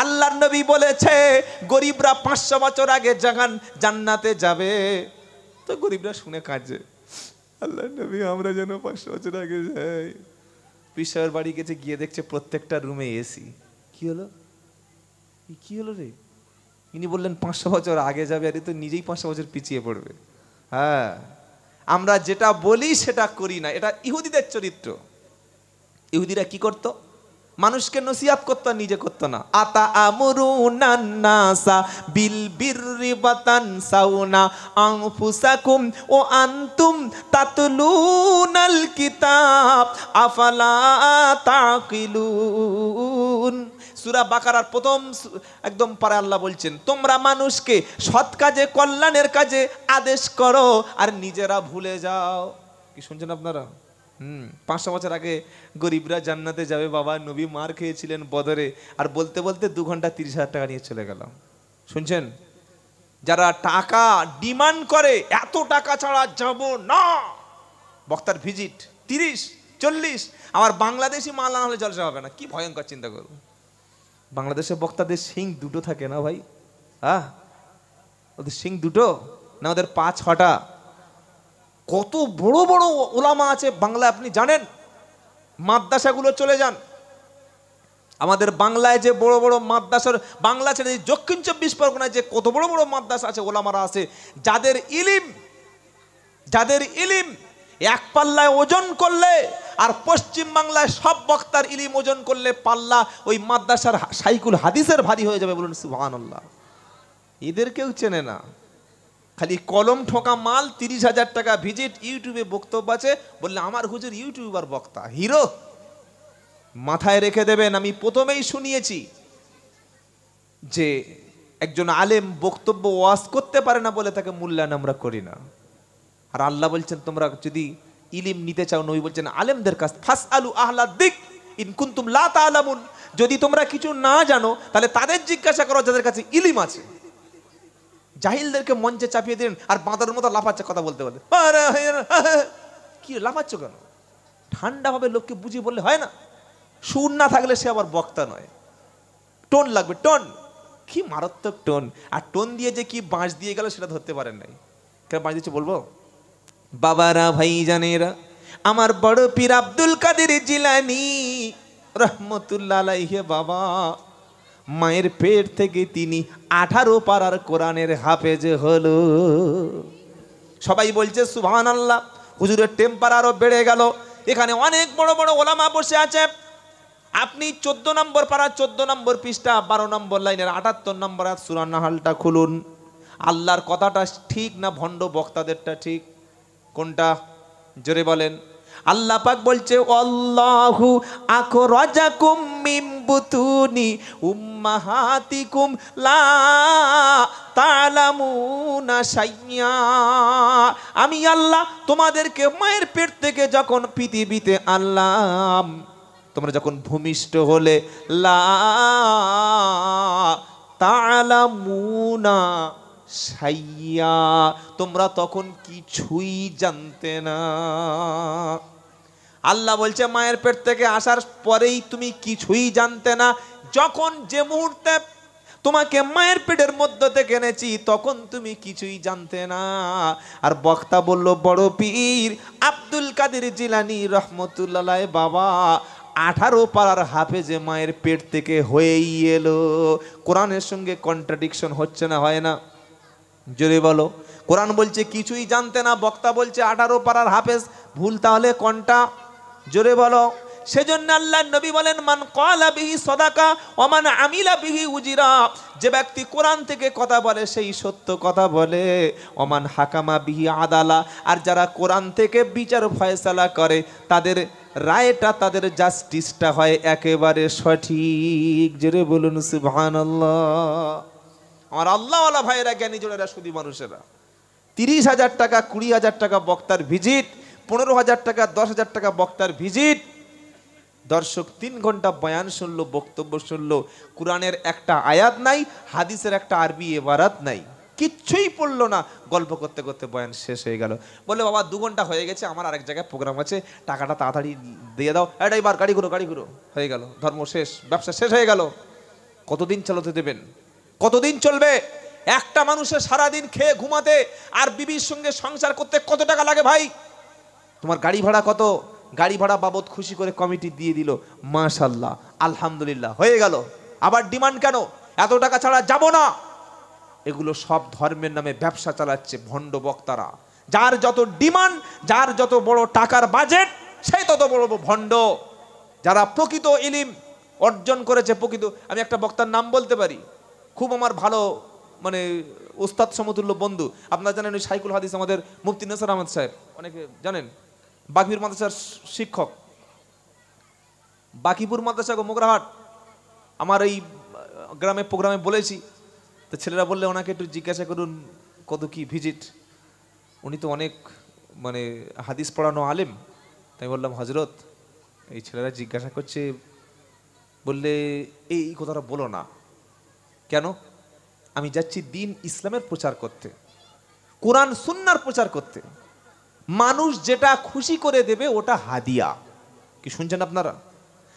[SPEAKER 1] আল্লাহর নবী বলেছে গরিবরা 500 বছর আগে জান্নাতে যাবে। তো গরিবরা শুনে কাঁদছে, আল্লাহর নবী আমরা যেন 500 বছর আগে যাই। পীর সাহেবের বাড়ি গেছে, গিয়ে দেখছে প্রত্যেকটা রুমে এসি। কি হলো, কি হলো রে? ইনি বললেন 500 বছর আগে যাবে, আর তো নিজেই 500 বছর পিছিয়ে পড়বে। হ্যাঁ, আমরা যেটা বলি সেটা করি না, এটা ইহুদিদের চরিত্র। ইহুদিরা কি করত? মানুষকে নসিহত করত, নিজে করত না। আতা আমরুনান নাসা বিল বিররি ওয়াতানসাউনা আনফুসাকুম ও আনতুম তাতলুনাল কিতাব আফালা তাকিলুন। সূরা বাকারার প্রথম একদম পরে আল্লাহ বলছেন, তোমরা মানুষকে সৎ কাজে, কল্যাণের কাজে আদেশ করো আর নিজেরা ভুলে যাও। কি শুনছেন আপনারা? 500 বছর আগে গরিবরা জান্নাতে যাবে বাবা, নবী মার খেয়েছিলেন বদরে, আর বলতে বলতে 2 ঘন্টা 30,000 টাকা নিয়ে চলে গেল। শুনছেন? যারা টাকা ডিমান্ড করে, এত টাকা ছাড়া যাব না, বক্তার ভিজিট 30-40, আমার বাংলাদেশি মাল না হলে জলসা হবে না। কি ভয়ঙ্কর, চিন্তা করুন। বাংলাদেশের বক্তাদের শিং দুটো থাকে না ভাই? ওদের শিং দুটো না, ওদের 5-6টা। কত বড় বড় ওলামা আছে বাংলায়, আপনি জানেন? মাদ্রাসাগুলো চলে যান, আমাদের বাংলায় যে বড় বড় মাদ্রাসার, বাংলা ছেড়ে দক্ষিণ 24 পরগনায় যে কত বড় বড় মাদ্রাসা আছে, ওলামারা আছে, যাদের ইলিম এক পাল্লায় ওজন করলে, আর পশ্চিম বাংলায় সব বক্তার ইলিম ওজন করলে পাল্লা ওই মাদ্রাসার সাইকুল হাদিসের ভারী হয়ে যাবে। বলুন সুবহানাল্লাহ। এদের কেউ চেনে না, খালি কলম ঠোকা মাল। 30,000 টাকা ভিজিট, ইউটিউবে বক্তব্য আছে, বললে আমার হুজুর ইউটিউবার বক্তা, হিরো। মাথায় রেখে দেবেন, আমি প্রথমেই শুনিয়েছি যে একজন আলেম বক্তব্য ওয়াজ করতে পারে না বলে তাকে মূল্যায়ন আমরা করি না। আর আল্লাহ বলছেন, তোমরা যদি ইলিম নিতে চাও, নবী বলছেন আলেমদের কাছ, ফাসআলু আহলা যিক ইন কুনতুম লা তা'লামুন, যদি তোমরা কিছু না জানো তাহলে তাদের জিজ্ঞাসা করো যাদের কাছে ইলিম আছে। জাহিলদেরকে মঞ্চে চাপিয়ে দিলেন, আর বাঁদরের মতো লাফাচ্ছে কথা বলতে বলতে। কি লাফাচ্ছ কেন? ঠান্ডা ভাবে লোককে বুঝিয়ে বললে হয় না? সুর না থাকলে সে আবার বক্তা নয়, টোন লাগবে, টোন। কি মারাত্মক টোন! আর টোন দিয়ে যে কি বাঁশ দিয়ে গেল সেটা ধরতে পারেন নাই। কেন বাঁশ দিচ্ছে বলবো? বাবারা, ভাইজানেরা, আমার বড় পীর আব্দুল কাদের জিলানী রহমতুল্লাহ আলাইহি বাবা, মায়ের পেট থেকে তিনি 18 পারার কোরআনের হাফেজ হলো। সবাই বলছে সুবহানাল্লাহ। হুজুরের টেম্পার আরো বেড়ে গেল। এখানে অনেক বড় বড় ওলামা বসে আছে। আপনি 14 নম্বর পারা, 14 নম্বর পৃষ্ঠা, 12 নম্বর লাইনের 78 নম্বর আয়াত সূরা নাহলটা খুলুন। আল্লাহর কথাটা ঠিক না ভণ্ড বক্তাদেরটা ঠিক? কোনটা জোরে বলেন? আল্লাহ পাক বলছে, আল্লাহু আখরাজাকুম মিন বুতুনি উম্মাহাতিকুম লা তা'লামুনা শাইয়্যা। আমি আল্লাহ তোমাদেরকে মায়ের পেট থেকে যখন পৃথিবীতে আনলাম, তোমরা যখন ভূমিষ্ঠ হলে লা তা'লামুনা শাইয়া, তোমরা তখন কিছুই জানতে না। আল্লাহ বলছে মায়ের পেট থেকে আসার পরেই তুমি কিছুই জানতে না। যখন যে মুহূর্তে তোমাকে মায়ের পেটের মধ্য থেকে এনেছি তখন তুমি কিছুই জানতে না। আর বক্তা বলল বড় পীর আব্দুল কাদের জিলানী রহমতুল্লাহ বাবা 18 পারার হাফেজে মায়ের পেট থেকে হয়েই এলো। কোরআনের সঙ্গে কন্ট্রাডিকশন হচ্ছে না, হয় না? জোরে বলো। কোরআন বলছে কিছুই জানতে না, বক্তা বলছে 18 পারার হাফেজ, ভুল তাহলে কোনটা? জোরে বলো। সেজন্য আল্লাহ নবী বলেন মান ক্বালা বিহি সাদাকা ওয়া মান আমিলা বিহি উজিরা, যে ব্যক্তি কোরআন থেকে কথা বলে সেই সত্য কথা বলে, ওমান হাকামা বিহি আদালা, আর যারা কোরআন থেকে বিচার ফয়সালা করে তাদের রায়টা, তাদের জাস্টিসটা হয় একেবারে সঠিক। জোরে বলুন সুবহানাল্লাহ। আমার আল্লাহওয়ালা ভাইয়েরা, জ্ঞানী জোড়েরা, সুদী মানুষেরা, 30,000 টাকা 20,000 টাকা বক্তার ভিজিট, 15,000 টাকা 10,000 টাকা বক্তার ভিজিট, দর্শক 3 ঘন্টা বয়ান শুনলো, বক্তব্য শুনলো, কোরআনের একটা আয়াত নাই, হাদিসের একটা আরবি ইবারাত নাই, কিচ্ছুই পড়লো না, গল্প করতে করতে বয়ান শেষ হয়ে গেল। বলে বাবা 2 ঘন্টা হয়ে গেছে, আমার আরেক জায়গায় প্রোগ্রাম আছে, টাকাটা তাড়াতাড়ি দিয়ে দাও। এবার গাড়ি ঘুরো, গাড়ি ঘুরো, হয়ে গেল, ধর্ম শেষ, ব্যবসা শেষ হয়ে গেল। কতদিন চালাতে দেবেন? কতদিন চলবে? একটা মানুষের সারাদিন খেয়ে ঘুমাতে আর বিবির সঙ্গে সংসার করতে কত টাকা লাগে ভাই? তোমার গাড়ি ভাড়া কত? গাড়ি ভাড়া বাবদ খুশি করে কমিটি দিয়ে দিল, মাশাআল্লাহ আলহামদুলিল্লাহ, হয়ে গেল। আবার ডিমান্ড কেন? এত টাকা ছাড়া যাব না। এগুলো সব ধর্মের নামে ব্যবসা চালাচ্ছে ভণ্ড বক্তারা। যার যত ডিমান্ড, যার যত বড় টাকার বাজেট, সেই তত বড় ভণ্ড। যারা প্রকৃত ইলম অর্জন করেছে, প্রকৃত, আমি একটা বক্তার নাম বলতে পারি, খুব আমার ভালো মানে উস্তাদ সমতুল্য বন্ধু, আপনারা জানেন ওই শাইখুল হাদিস আমাদের মুফতি নসর আহমদ সাহেব, অনেকে জানেন, বাকিপুর মাদ্রাসার শিক্ষক, বাকিপুর মাদ্রাসা মোগরাহাট। আমার এই গ্রামে প্রোগ্রামে বলেছি, তো ছেলেরা বললে ওনাকে একটু জিজ্ঞাসা করুন কত কি ভিজিট, উনি তো অনেক মানে হাদিস পড়ানো আলেম। তাই বললাম হজরত এই ছেলেরা জিজ্ঞাসা করছে, বললে এই কথাটা বলো না কেন? আমি যাচ্ছি দিন ইসলামের প্রচার করতে, কোরআন সুন্নাহর প্রচার করতে, মানুষ যেটা খুশি করে দেবে ওটা হাদিয়া। কি শুনছেন আপনারা?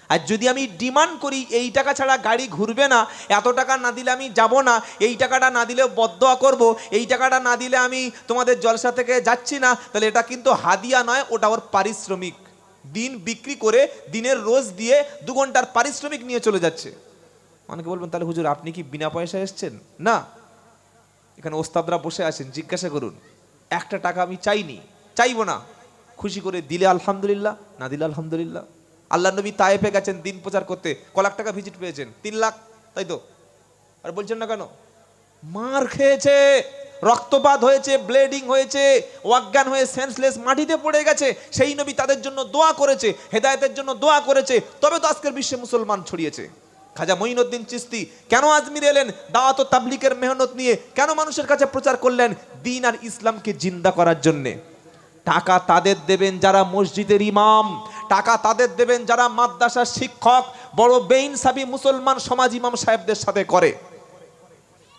[SPEAKER 1] আর যদি আমি ডিমান্ড করি এই টাকা ছাড়া গাড়ি ঘুরবে না, এত টাকা না দিলে আমি যাব না, এই টাকাটা না দিলে বদদোয়া করব, এই টাকাটা না দিলে আমি তোমাদের জলসা থেকে যাচ্ছি না, তাহলে এটা কিন্তু হাদিয়া নয়, ওটা ওর পারিশ্রমিক। দিন বিক্রি করে দিনের রোজ দিয়ে 2 ঘন্টার পারিশ্রমিক নিয়ে চলে যাচ্ছে। অনেকে বলবেন তাহলে হুজুর আপনি কি বিনা পয়সায় এসছেন? না, এখানে ওস্তাদরা বসে আছেন, জিজ্ঞাসা করুন। একটা টাকা আমি চাইনি, চাইবো না, খুশি করে দিলে আলহামদুলিল্লাহ, না দিলে আলহামদুলিল্লাহ। আল্লাহ নবী তায়েফে গেছেন দিন প্রচার করতে, ক লাখ টাকা ভিজিট পেয়েছেন? 3 লাখ, তাই তো? আর বলছেন না কেন? মার খেয়েছে, রক্তপাত হয়েছে, ব্লিডিং হয়েছে, অজ্ঞান হয়ে সেন্সলেস মাটিতে পড়ে গেছে। সেই নবী তাদের জন্য দোয়া করেছে, হেদায়েতের জন্য দোয়া করেছে, তবে তো আজকের বিশ্বে মুসলমান ছড়িয়েছে। খাজা মঈনুদ্দিন চিশতি কেন আজমির এলেন? দাওয়াত ও তাবলীগের মেহনত নিয়ে কেন মানুষের কাছে প্রচার করলেন? দিন আর ইসলামকে জিন্দা করার জন্যে। টাকা তাদের দেবেন যারা মসজিদের ইমাম, টাকা তাদের দেবেন যারা মাদ্রাসার শিক্ষক, বড় বেইনসাফি মুসলমান সমাজ ইমাম সাহেবদের সাথে করে,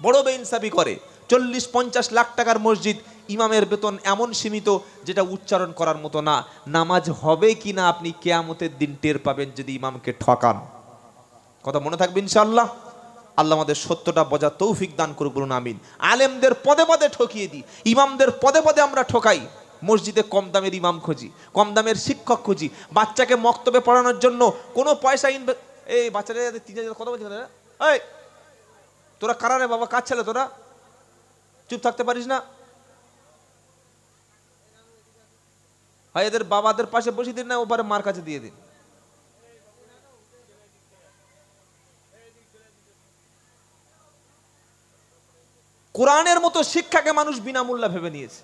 [SPEAKER 1] বড় বেইনসাফি করে। 40-50 লাখ টাকার মসজিদ, ইমামের বেতন এমন সীমিত যেটা উচ্চারণ করার মতো না। নামাজ হবে কিনা আপনি কিয়ামতের দিন টের পাবেন যদি ইমামকে ঠকান। কথা মনে থাকবে ইনশাআল্লাহ। আল্লাহ আমাদের সত্যটা বোঝার তৌফিক দান করুন, বলুন আমিন। আলেমদের পদে পদে ঠকিয়ে দিই, ইমামদের পদে পদে আমরা ঠকাই। মসজিদে কম দামের ইমাম খুঁজি, কম দামের শিক্ষক খুঁজি, বাচ্চাকে মক্তবে পড়ানোর জন্য কোনো পয়সা এই বাচ্চারা 3,000 কথা বলছে, এই তোরা কারা রে বাবা, কার ছেলে তোরা? চুপ থাকতে পারিস না? হয় এদের বাবাদের পাশে বসিয়ে দিন, না ওপারে মার কাছে দিয়ে দিন। কোরআনের মতো শিক্ষাকে মানুষ বিনামূল্যে ভেবে নিয়েছে।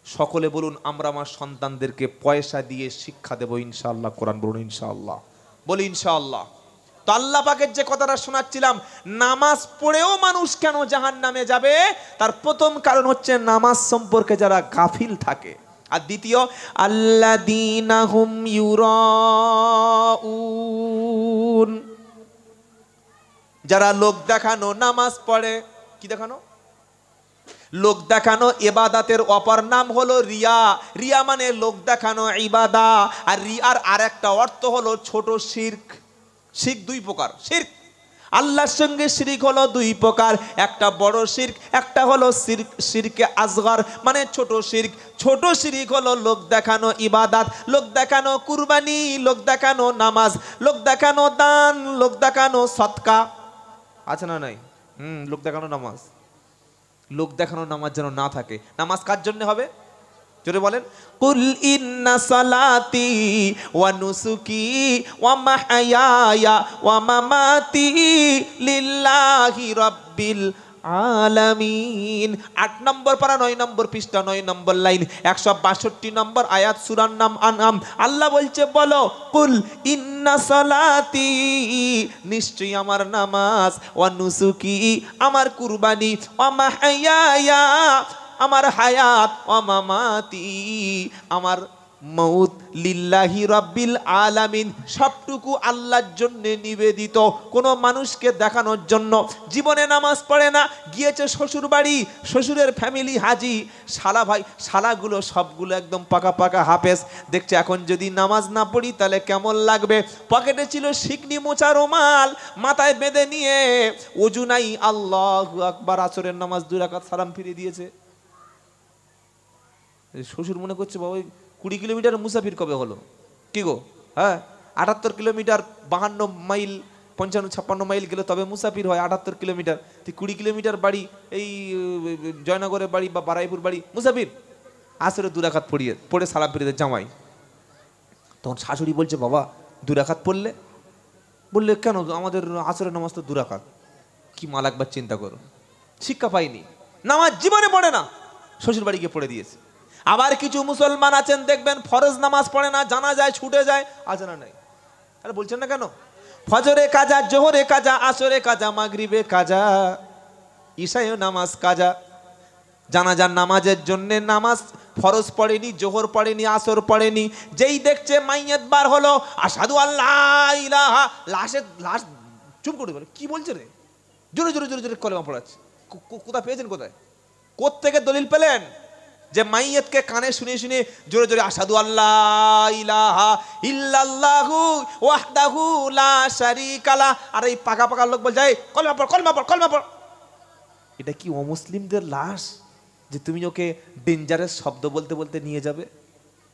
[SPEAKER 1] সকলে বলুন আমরা আমার সন্তানদেরকে পয়সা দিয়ে শিক্ষা দেব ইনশাআল্লাহ। কোরআন বলুন ইনশাআল্লাহ, বলি ইনশাআল্লাহ। তো আল্লাহ পাকের যে কথাটা শোনাচ্ছিলাম, নামাজ পড়েও মানুষ কেন জাহান্নামে যাবে, তার প্রথম কারণ হচ্ছে নামাজ সম্পর্কে যারা গাফিল থাকে। আর দ্বিতীয় আল্লাযীনা হুম ইউরাউন, যারা লোক দেখানো নামাজ পড়ে। কি দেখানো? লোক দেখানো ইবাদতের অপর নাম হলো রিয়া। রিয়া মানে লোক দেখানো ইবাদা। আর রিয়ার আরেকটা অর্থ হলো ছোট শিরক। শিরক দুই প্রকার। শিরক আল্লাহর সঙ্গে শিরক হলো দুই প্রকার, একটা বড় শিরক, একটা হলো শিরকে আসগর মানে ছোট শিরক। ছোট শিরক হলো লোক দেখানো ইবাদত, লোক দেখানো কুরবানি, লোক দেখানো নামাজ, লোক দেখানো দান, লোক দেখানো সদকা। আছে না নাই? লোক দেখানো নামাজ। লোক দেখানো নামাজ যেন না থাকে। নামাজ কার জন্য হবে? জোরে বলেন। কুল ইন্না সালাতি ওয়া নুসুকি ওয়া মাহইয়ায়া ওয়া মামাতি লিল্লাহি রাব্বিল আলামিন। ৮ নম্বর পারা ৯ নম্বর পৃষ্ঠা ৯ নম্বর লাইন ১৬২ নম্বর আয়াত সূরার নাম আনআম। আল্লাহ বলছে বলো কুল ইন্না সালাতি, নিশ্চয়ই আমার নামাজ, ওয়া নুসুকি আমার কুরবানি, ওয়া মাহইয়ায়া আমার হায়াত, ওয়া মামাতি আমার মউত, লিল্লাহি রাব্বিল আলামিন সবটুকু আল্লাহর জন্য নিবেদিত, কোনো মানুষকে দেখানোর জন্য। জীবনে নামাজ পড়ে না, গিয়েছে শ্বশুর বাড়ি, শ্বশুরের ফ্যামিলি হাজি, শালা ভাই শালাগুলো সবগুলো একদম পাকা পাকা হাফেজ। দেখছে এখন যদি নামাজ না পড়ি তাহলে কেমন লাগবে। পকেটে ছিল শিকনি মোচা রুমাল, মাথায় বেঁধে নিয়ে ওযু নাই, আল্লাহু আকবার, আসরের নামাজ 2 রাকাত সালাম ফিরিয়ে দিয়েছে। শ্বশুর মনে করছে বাবা 20 কিলোমিটার মুসাফির কবে হলো? কি গো, হ্যাঁ 78 কিলোমিটার 52 মাইল 55-56 মাইল গেলে তবে মুসাফির হয়। 78 কিলোমিটার, তুই 20 কিলোমিটার বাড়ি, এই জয়নগরের বাড়ি বা বারাইপুর বাড়ি, মুসাফির। আসরে 2 রাকাত পড়ে সালাম ফিরিয়ে দেয় জামাই। তখন শাশুড়ি বলছে বাবা 2 রাকাত পড়লে? বললে কেন, আমাদের আসরের নামাজ তো 2 রাকাত। কি মাল, একবার চিন্তা করো। শিক্ষা পাইনি, নামাজ জীবনে পড়ে না, শ্বশুর বাড়ি গিয়ে পড়ে দিয়েছে। আবার কিছু মুসলমান আছেন দেখবেন ফরজ নামাজ পড়ে না, জানা যায় ছুটে যায়, আছে না নাই? আরে বলছেন না কেন? ফজরে কাজা, জোহরে কাজা, আসরে কাজা, মাগরিবে কাজা, ইশায় নামাজ কাজা। জানাজার নামাজের জন্য নামাজ ফরজ পড়েনি, জোহর পড়েনি, আসর পড়েনি। যেই দেখছে মাইয়াত বার হলো, আশহাদু আল্লাহ ইলাহা, লাশ চুপ করে বলে কি বলছে রে, জোরে জোরে জোরে জোরে কলেমা পড়াচ্ছে। কোথায় পেয়েছেন? কোথায় কোত্থেকে দলিল পেলেন যে মাইয়াতকে কানে শুনে শুনে জোরে জোরে আশহাদু আল্লাহ ইলাহা ইল্লাল্লাহু ওয়াহদাহু লা শারীকা লা, আর এই পাকা পাকা লোক বলছে কলমা পড় কলমা পড় কলমা পড়। এটা কি অমুসলিমদের লাশ যে তুমি ওকে ডেঞ্জারাস শব্দ বলতে বলতে নিয়ে যাবে?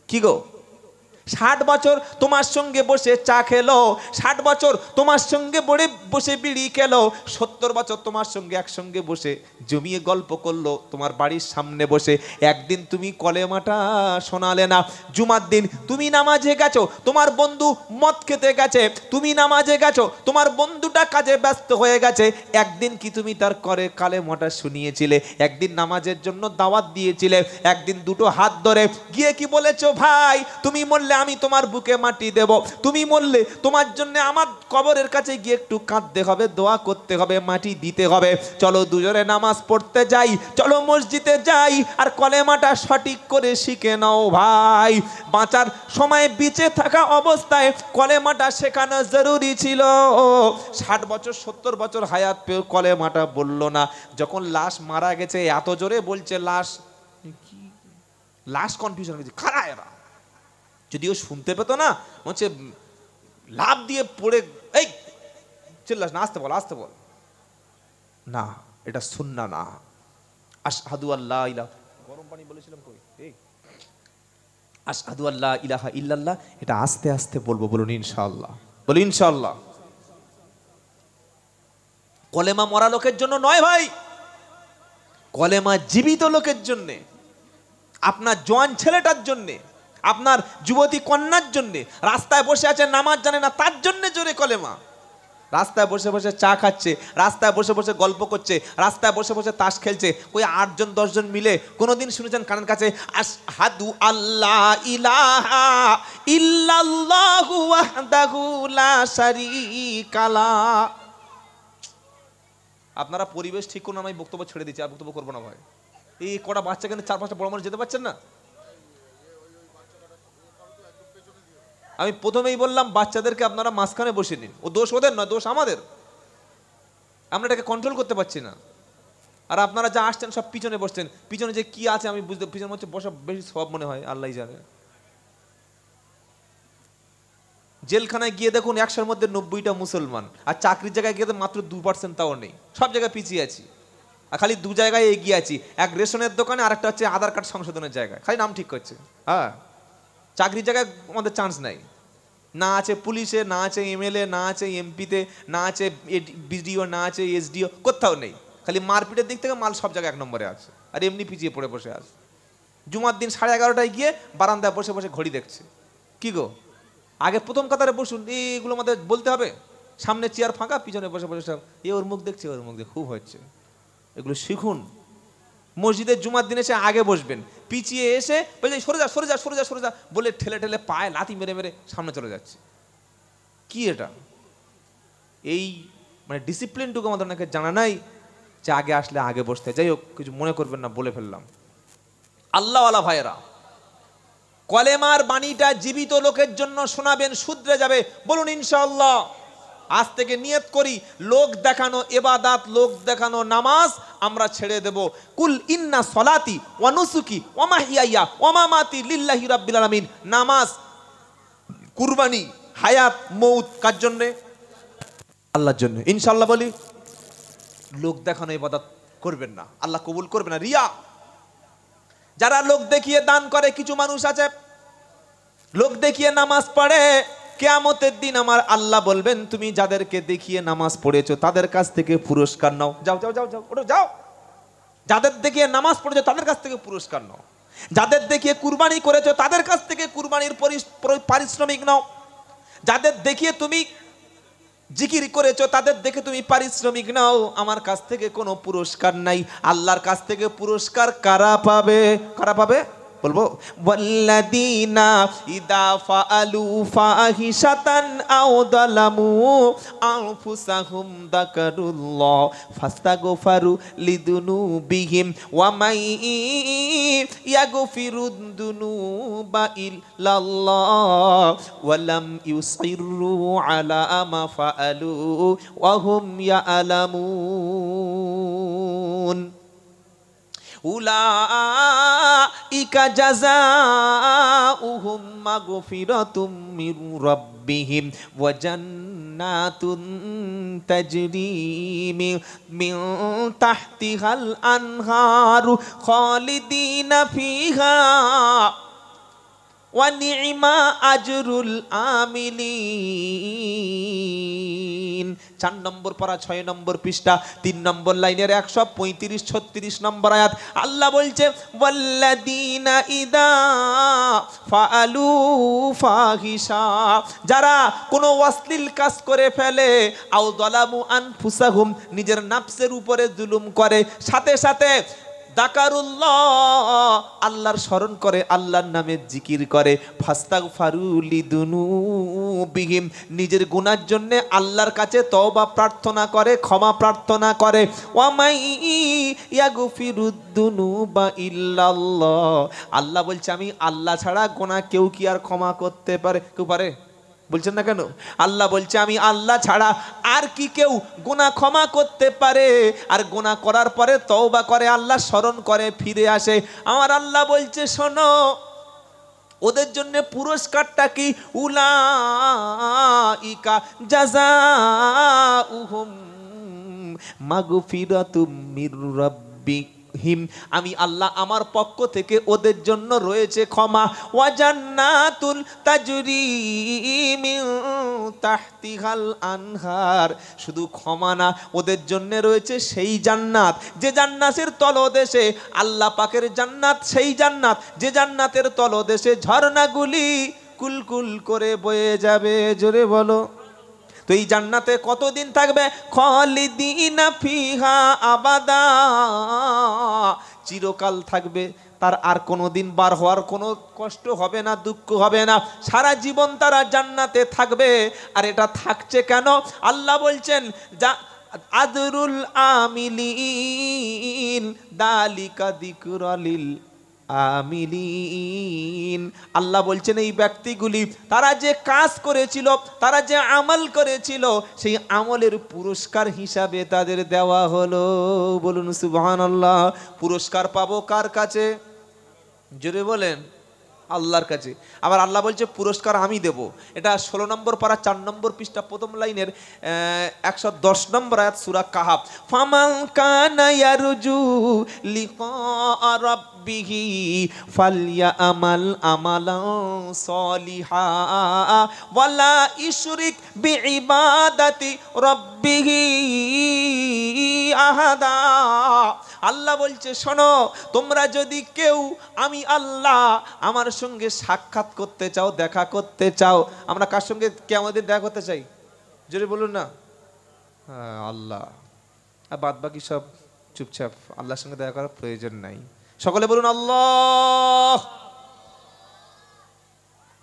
[SPEAKER 1] কি গো, 60 বছর তোমার সঙ্গে বসে চা খেলো, 60 বছর তোমার সঙ্গে বসে বিড়ি খেলো, 70 বছর তোমার সঙ্গে একসঙ্গে বসে জমিয়ে গল্প করলো তোমার বাড়ির সামনে বসে। একদিন তুমি কলেমাটা শোনালে না। জুমার দিন তুমি নামাজে গেছো, তোমার বন্ধু মদ খেতে গেছে, তুমি নামাজে গেছো, তোমার বন্ধুটা কাজে ব্যস্ত হয়ে গেছে। একদিন কি তুমি তার কালেমাটা শুনিয়েছিলে? একদিন নামাজের জন্য দাওয়াত দিয়েছিলে, একদিন দুটো হাত ধরে গিয়ে কি বলেছো, ভাই তুমি মরলে আমি তোমার বুকে মাটি দেব, তুমি মরলে তোমার জন্য আমার কবরের কাছে গিয়ে একটু কাঁদতে হবে, দোয়া করতে হবে, মাটি দিতে হবে। চলো দুজনে নামাজ পড়তে যাই, চলো মসজিদে যাই, আর কলেমাটা সঠিক করে শিখে নাও ভাই। বাঁচার সময় বেঁচে থাকা অবস্থায় কলেমাটা শেখানো জরুরি ছিল। 60 বছর 70 বছর হায়াত পেয়েও কলেমাটা বললো না। যখন লাশ মারা গেছে এত জোরে বলছে, লাশ কনফিউশন হয়েছে, কারা এরা? যদিও শুনতে পেতো না, হচ্ছে লাভ দিয়ে পড়ে, এই চিল্লাস না, আসতে বল আসতে বল না, এটা সুন্নাহ না। আশহাদু আল্লাহ ইলাহা, গরম পানি বলেছিলাম কই, এই আশহাদু আল্লাহ ইলাহা ইল্লাল্লাহ, এটা আস্তে আস্তে বলবো, বলুন ইনশাআল্লাহ, বলুন ইনশাআল্লাহ। কলেমা মরা লোকের জন্য নয় ভাই, কলেমা জীবিত লোকের জন্যে, আপনার জোয়ান ছেলেটার জন্যে, আপনার যুবতী কন্যার জন্যে, রাস্তায় বসে আছে নামাজ জানে না তার জন্য জোরে কলেমা। রাস্তায় বসে বসে চা খাচ্ছে, রাস্তায় বসে বসে গল্প করছে, রাস্তায় বসে বসে তাস খেলছে, ওই 8 জন 10 জন মিলে কোনোদিন শুনেছেন কানের কাছে আশহাদু আল্লাহ ইলাহা ইল্লাল্লাহু ওয়াহদাহু লা শারীকা লা। আপনারা পরিবেশ ঠিক করুন, আমি বক্তব্য ছেড়ে দিচ্ছি, আর বক্তব্য করবো না ভাই। এই কটা বাচ্চা কেন 4-5টা বড় মানুষ যেতে পারছেন না? আমি প্রথমেই বললাম বাচ্চাদেরকে আপনারা মাঝখানে বসে নিন, ও দোষ ওদের নয়, দোষ আমাদের, আমরা এটাকে কন্ট্রোল করতে পারছি না। আর আপনারা যা আসছেন সব পিছনে বসছেন, পিছনে যে কি আছে আমি বুঝতে, পিছনে হচ্ছে বসা বেশি সব মনে হয়, আল্লাহই জানে। জেলখানায় গিয়ে দেখুন 100-র মধ্যে 90টা মুসলমান, আর চাকরির জায়গায় গিয়ে মাত্র 2% তাও নেই, সব জায়গায় পিছিয়ে আছি। আর খালি 2 জায়গায় এগিয়ে আছি, এক রেশনের দোকানে আর একটা হচ্ছে আধার কার্ড সংশোধনের জায়গায়, খালি নাম ঠিক করছে। হ্যাঁ, চাকরির জায়গায় আমাদের চান্স নাই, না আছে পুলিশে, না আছে এমএলএ, না আছে এমপিতে, না আছে বিডিও, না আছে এসডিও, কোথাও নেই। খালি মারপিটের দিক থেকে মাল সব জায়গায় 1 নম্বরে আছে, আর এমনি পিছিয়ে পড়ে বসে আছে। জুমার দিন 11:30টায় গিয়ে বারান্দায় বসে বসে ঘড়ি দেখছে। কি গো, আগে প্রথম কাতারে বসুন, এইগুলো আমাদের বলতে হবে? সামনে চেয়ার ফাঁকা, পিছনে বসে বসে সব এ ওর মুখ দেখছে, ওর মুখ দেখে খুব হচ্ছে। এগুলো শিখুন। মসজিদের জুমার দিন এসে আগে বসবেন, পিছিয়ে এসে বলছে সরে যা সরে যা সরে যা সরে যা বলে ঠেলে ঠেলে পায়ে লাথি মেরে মেরে সামনে চলে যাচ্ছে। কি এটা? এই মানে ডিসিপ্লিনটুকু আমাদের অনেকে জানা নাই, যে আগে আসলে আগে বসতে। যাই হোক, কিছু মনে করবেন না, বলে ফেললাম। আল্লাহওয়ালা ভাইয়েরা, কলেমার বাণীটা জীবিত লোকের জন্য শোনাবেন, শুধরে যাবে। বলুন ইনশাআল্লাহ। আজ থেকে নিয়ত করি, লোক দেখানো ইবাদত, লোক দেখানো নামাজ আমরা ছেড়ে দেব। কুল ইন্না সলাতি ওয়া নুসুকি ওয়া মাহিয়ায়া ওয়া মামাতি লিল্লাহি রাব্বিল আলামিন। নামাজ, কুরবানি, হায়াত, মৌত কার জন্য? আল্লাহর জন্য। ইনশাআল্লাহ বলি, লোক দেখানো ইবাদত করবেন না, আল্লাহ কবুল করবে না। রিয়া, যারা লোক দেখিয়ে দান করে, কিছু মানুষ আছে লোক দেখিয়ে নামাজ পড়ে, কিয়ামতের দিন আমার আল্লাহ বলবেন, তুমি যাদেরকে দেখিয়ে নামাজ পড়েছো তাদের কাছ থেকে পুরস্কার নাও। যাও যাও যাও যাও, ওঠো যাও। যাদের দেখিয়ে নামাজ পড়েছো তাদের কাছ থেকে পুরস্কার নাও। যাদের দেখিয়ে কুরবানি করেছো তাদের কাছ থেকে কুরবানির পারিশ্রমিক নাও। যাদের দেখিয়ে তুমি জিকির করেছো তাদের দেখে তুমি পারিশ্রমিক নাও। আমার কাছ থেকে কোনো পুরস্কার নাই, আল্লাহর কাছ থেকে পুরস্কার কারা পাবে? কারা পাবে বলবো? ওয়াল্লাযীনা ইযা ফাআলু ফাহিশাতান আও যালামু আনফুসাহুম যাকারুল্লাহ ফাস্তাগফারু লিযুনুবিহিম ওয়া মান ইয়াগফিরুদ যুনুবা ইল্লাল্লাহ ওয়া লাম ইউসিররু আলা মা ফাআলু ওয়া হুম ইয়ালামুন উলাইকা জাযাউহুম মাগফিরাতুম মির রাব্বিহিম ওয়া জান্নাতুন তাজরি মিন তাহতিহাল আনহারু খালিদিনা ফিহা ওয়া নি'মা আজরুল আমিলিন। 4 নম্বর পারা 6 নম্বর পৃষ্ঠা 3 নম্বর লাইনের 135-36 নম্বর আয়াত। আল্লাহ বলছে, ওয়াল্লাযীনা ইযা ফাআলু ফাহিশা, যারা কোনো অশ্লীল কাজ করে ফেলে, আও যালামু আনফুসাহুম, নিজের নাফসের উপরে জুলুম করে, সাথে সাথে যাকারুল্লাহ, আল্লাহর স্মরণ করে, আল্লাহর নামে জিকির করে, ফাস্তাগফারু লিযুনুবিহিম, নিজের গুনার জন্য আল্লাহর কাছে তওবা প্রার্থনা করে, ক্ষমা প্রার্থনা করে, ওয়া মান ইয়াগফিরুদ যুনুবা ইল্লাল্লাহ, আল্লাহ বলছে আমি আল্লাহ ছাড়া গুনাহ কেউ কি আর ক্ষমা করতে পারে? কেউ পারে? বলছেন না কেন? আল্লাহ বলছে আমি আল্লাহ ছাড়া আর কি কেউ গুনাহ ক্ষমা করতে পারে? আর গুনাহ করার পরে তওবা করে, আল্লাহ স্মরণ করে, ফিরে আসে। আমার আল্লাহ বলছে শোনো, ওদের জন্য পুরস্কারটা কি? উলাইকা জাযাউহুম মাগফিরাতুম মির রাব্বিহিম, আমি আল্লাহ আমার পক্ষ থেকে ওদের জন্য রয়েছে ক্ষমা, ওয়া জান্নাতুল তাজরি মিন তাহতিহাল আনহার, শুধু ক্ষমা না, ওদের জন্য রয়েছে সেই জান্নাত, যে জান্নাতের তলদেশে আল্লাহ পাকের জান্নাত, সেই জান্নাত যে জান্নাতের তলদেশে ঝর্ণাগুলি কুলকুল করে বয়ে যাবে। জোরে বলো। তো এই জান্নাতে কতদিন থাকবে? খালিদিনা ফিহা আবাদা, চিরকাল থাকবে, তার আর কোনোদিন বার হওয়ার কোনো কষ্ট হবে না, দুঃখ হবে না, সারা জীবন তারা জান্নাতে থাকবে। আর এটা থাকছে কেন? আল্লাহ বলছেন যা আজরুল আমিলিন, দালিকা যিকরা লিল আমিলিন। আল্লাহ বলছেন এই ব্যক্তিগুলি তারা যে কাজ করেছিল, তারা যে আমল করেছিল, সেই আমলের পুরস্কার হিসাবে তাদের দেওয়া হলো। বলুন সুবহানাল্লাহ। পুরস্কার পাবো কার কাছে? জোরে বলেন, আল্লাহর কাছে। আবার আল্লাহ বলছে পুরস্কার আমি দেব। এটা 16 নম্বর পারা 4 নম্বর পৃষ্ঠা প্রথম লাইনের 110 নম্বর আয়াত সূরা কাহাফ। ফামান কানা ইয়ারজু লিকা রাব্বিহি ফালইয়ামাল আমালান সলিহা ওয়ালা ইশরিক বিইবাদাতি রাব্বিহি আহাদা। আল্লাহ বলছে শোনো, তোমরা যদি কেউ আমি আল্লাহ আমার সঙ্গে সাক্ষাৎ করতে চাও, দেখা করতে চাও, আমরা কার সঙ্গে কে আমাদের দেখা করতে চাই? জোরে বলুন না। হ্যাঁ, আল্লাহ। আর বাদ বাকি সব চুপচাপ, আল্লাহর সঙ্গে দেখা করার প্রয়োজন নাই। সকলে বলুন আল্লাহ।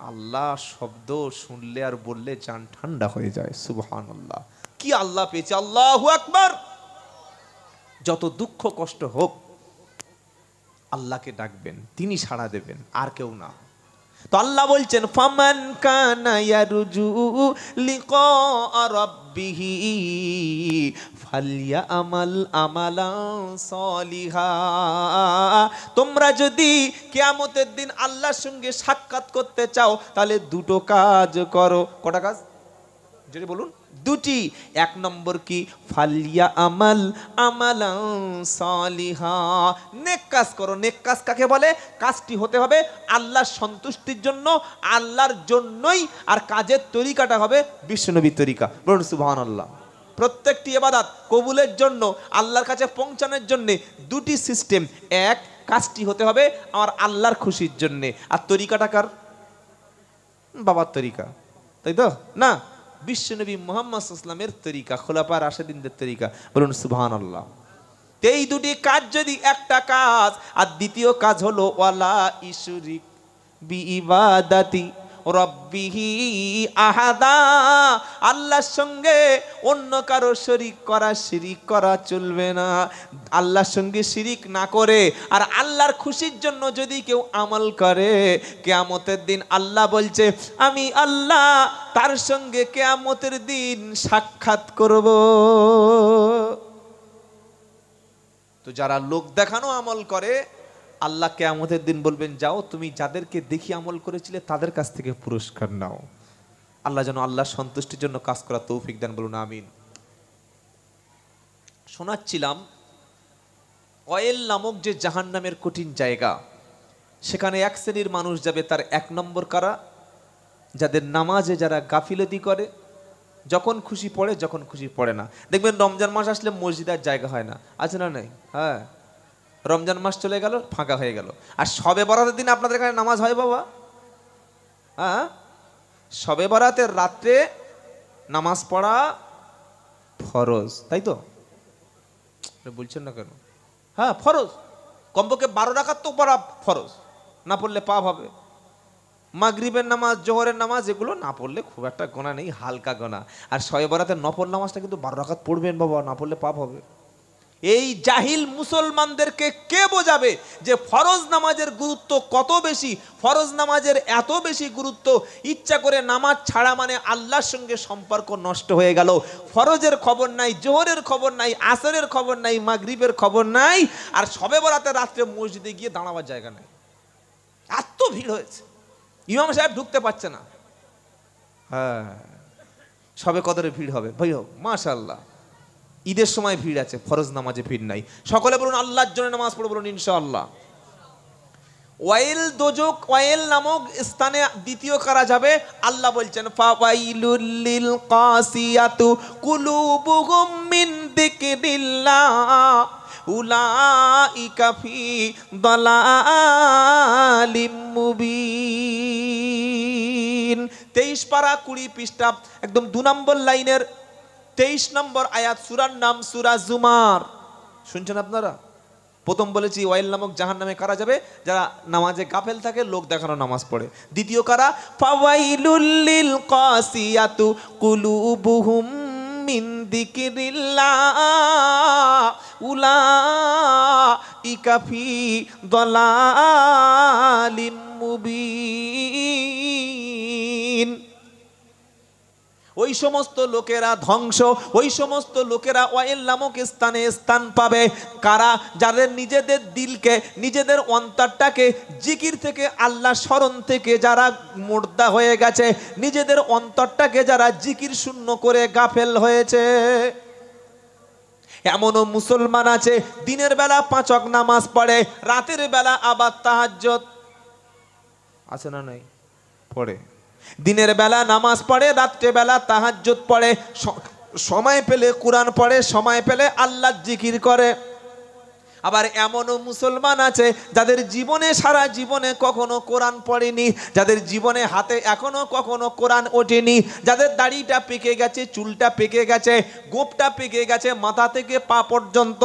[SPEAKER 1] আল্লাহ শব্দ শুনলে আর বললে জান ঠান্ডা হয়ে যায়। সুবহানাল্লাহ। কি আল্লাহ পেয়েছে, আল্লাহু আকবার। যত দুঃখ কষ্ট হোক আল্লাহকে ডাকবেন, তিনি সাড়া দেবেন, আর কেউ না। তো আল্লাহ বলছেন ফামান কানা ইয়ারজু লিকা রাব্বিহি ফালইয়ামাল আমালান সলিহা। তোমরা যদি কিয়ামতের দিন আল্লাহর সঙ্গে সাক্ষাৎ করতে চাও তাহলে দুটো কাজ করো। কটা কাজ? যদি বলুন দুটি। 1 নম্বর কি? ফালিয়া আমাল আমালান সালিহা, নেক কাজ করো। নেক কাজ কাকে বলে? কাজটি হতে হবে আল্লাহর সন্তুষ্টির জন্য, আল্লাহর জন্যই। আর কাজের তরিকাটা হবে বিশ্বনবীর তরিকা। বলুন সুবহানাল্লাহ। প্রত্যেকটি ইবাদত কবুলের জন্য, আল্লাহর কাছে পৌঁছানোর জন্য দুটি সিস্টেম। এক, কাজটি হতে হবে আমার আল্লাহর খুশির জন্য। আর তরিকাটা কার? বাবার তরিকা, তাই তো না? বিশ্বনবী মুহাম্মদ সাল্লাল্লাহু আলাইহি ওয়াসাল্লামের তরিকা, খোলাফায়ে রাশিদিনদের তরিকা। বলুন সুবহানাল্লাহ। এই দুটি কাজ যদি একটা কাজ, আর দ্বিতীয় কাজ হলো ওয়ালা ইশরিক বিইবাদাতি রাব্বিহি আহাদা। আল্লাহর সঙ্গে অন্য কারো শিরিক করা চলবে না। আল্লাহর সঙ্গে শিরিক না করে আর আল্লাহর খুশির জন্য যদি কেউ আমল করে, কিয়ামতের দিন আল্লাহ বলছে আমি আল্লাহ তার সঙ্গে কিয়ামতের দিন সাক্ষাৎ করব। তো যারা লোক দেখানো আমল করে, আল্লাহ কিয়ামতের দিন বলবেন যাও তুমি যাদেরকে দেখি আমল করেছিলে তাদের কাছ থেকে পুরস্কার নাও। আল্লাহ যেন আল্লাহর সন্তুষ্টির জন্য কাজ করার তৌফিক দেন। বলুন আমিন। শোনাচ্ছিলাম ওয়াইল নামক যে জাহান্নামের কঠিন জায়গা, সেখানে এক শ্রেণীর মানুষ যাবে। তার 1 নম্বর কারা? যাদের নামাজে যারা গাফিলতি করে, যখন খুশি পড়ে, যখন খুশি পড়ে না। দেখবেন রমজান মাস আসলে মসজিদের জায়গা হয় না, আছে না? নাই? হ্যাঁ, রমজান মাস চলে গেল, ফাঁকা হয়ে গেল। আর শবে বরাতের দিন আপনাদের এখানে নামাজ হয় বাবা? হ্যাঁ, শবে বরাতের রাত্রে নামাজ পড়া ফরজ, তাই তো? বলছেন না কেন? হ্যাঁ ফরজ। কমপক্ষে 12 রাকাত তো পড়া ফরজ, না পড়লে পাপ হবে। মাগরিবের নামাজ, জোহরের নামাজ এগুলো না পড়লে খুব একটা গোনা নেই, হালকা গোনা। আর শবে বরাতের নফল নামাজটা কিন্তু 12 রাকাত পড়বেন বাবা, না পড়লে পাপ হবে। এই জাহিল মুসলমানদেরকে কে বোঝাবে যে ফরজ নামাজের গুরুত্ব কত বেশি? ফরজ নামাজের এত বেশি গুরুত্ব, ইচ্ছা করে নামাজ ছাড়া মানে আল্লাহর সঙ্গে সম্পর্ক নষ্ট হয়ে গেল। ফরজের খবর নাই, জোহরের খবর নাই, আসরের খবর নাই, মাগরিবের খবর নাই, আর শবে বরাতের রাত্রে মসজিদে গিয়ে দাঁড়াবার জায়গা নাই। এত ভিড় হয়েছে, ইমাম সাহেব ঢুকতে পারছে না। হ্যাঁ, শবে কদরে ভিড় হবে ভাই হোক, মাশাআল্লাহ। ঈদের সময় ভিড় আছে, ফরজ নামাজে ভিড় নাই। সকলে বলুন আল্লাহর জন্য নামাজ পড়ো, বলুন ইনশাআল্লাহ। ওয়াইল দোজক, ওয়াইল নামক স্থানে দ্বিতীয় কারা যাবে? আল্লাহ বলছেন ফাওয়াইলুল লিল কাসিয়াতু কুলুবুহুম মিন যিকরিল্লাহ উলাইকা ফি দালালিম মুবিন। 23 পারা 20 পৃষ্ঠা একদম 2 নম্বর লাইনের 23 নম্বর আয়াত। সূরার নাম সূরা জুমার। শুনছেন আপনারা? প্রথম বলেছি ওয়াইল নামক জাহান্নামে কারা যাবে? যারা নামাজে গাফেল থাকে, লোক দেখানো নামাজ পড়ে। দ্বিতীয় কারা? ফাওয়াইলুল লিল কাসিয়াতু কুলুবুহুম মিন যিকরিল্লাহ ইকাফি দালালিম মুবিন। ওই সমস্ত লোকেরা ধ্বংস, ওই সমস্ত লোকেরা ওয়াইল নামক স্থানে স্থান পাবে কারা? যাদের নিজেদের দিলকে, নিজেদের অন্তরটাকে জিকির থেকে, আল্লাহ স্মরণ থেকে যারা মুর্দা হয়ে গেছে, নিজেদের অন্তরটাকে যারা জিকির শূন্য করে গাফেল হয়েছে। এমনও মুসলমান আছে দিনের বেলা 5 ওয়াক্ত নামাজ পড়ে, রাতের বেলা আবার তাহাজ্জুদ আছে না নাই পড়ে, দিনের বেলা নামাজ পড়ে, রাত্রে বেলা তাহাজ্জুদ পড়ে, সময় পেলে কোরআন পড়ে, সময় পেলে আল্লাহর জিকির করে। আবার এমনও মুসলমান আছে যাদের জীবনে, সারা জীবনে কখনো কোরআন পড়েনি, যাদের জীবনে হাতে এখনো কখনো কোরআন ওঠেনি, যাদের দাড়িটা পেকে গেছে, চুলটা পেকে গেছে, গোঁপটা পেকে গেছে, মাথা থেকে পা পর্যন্ত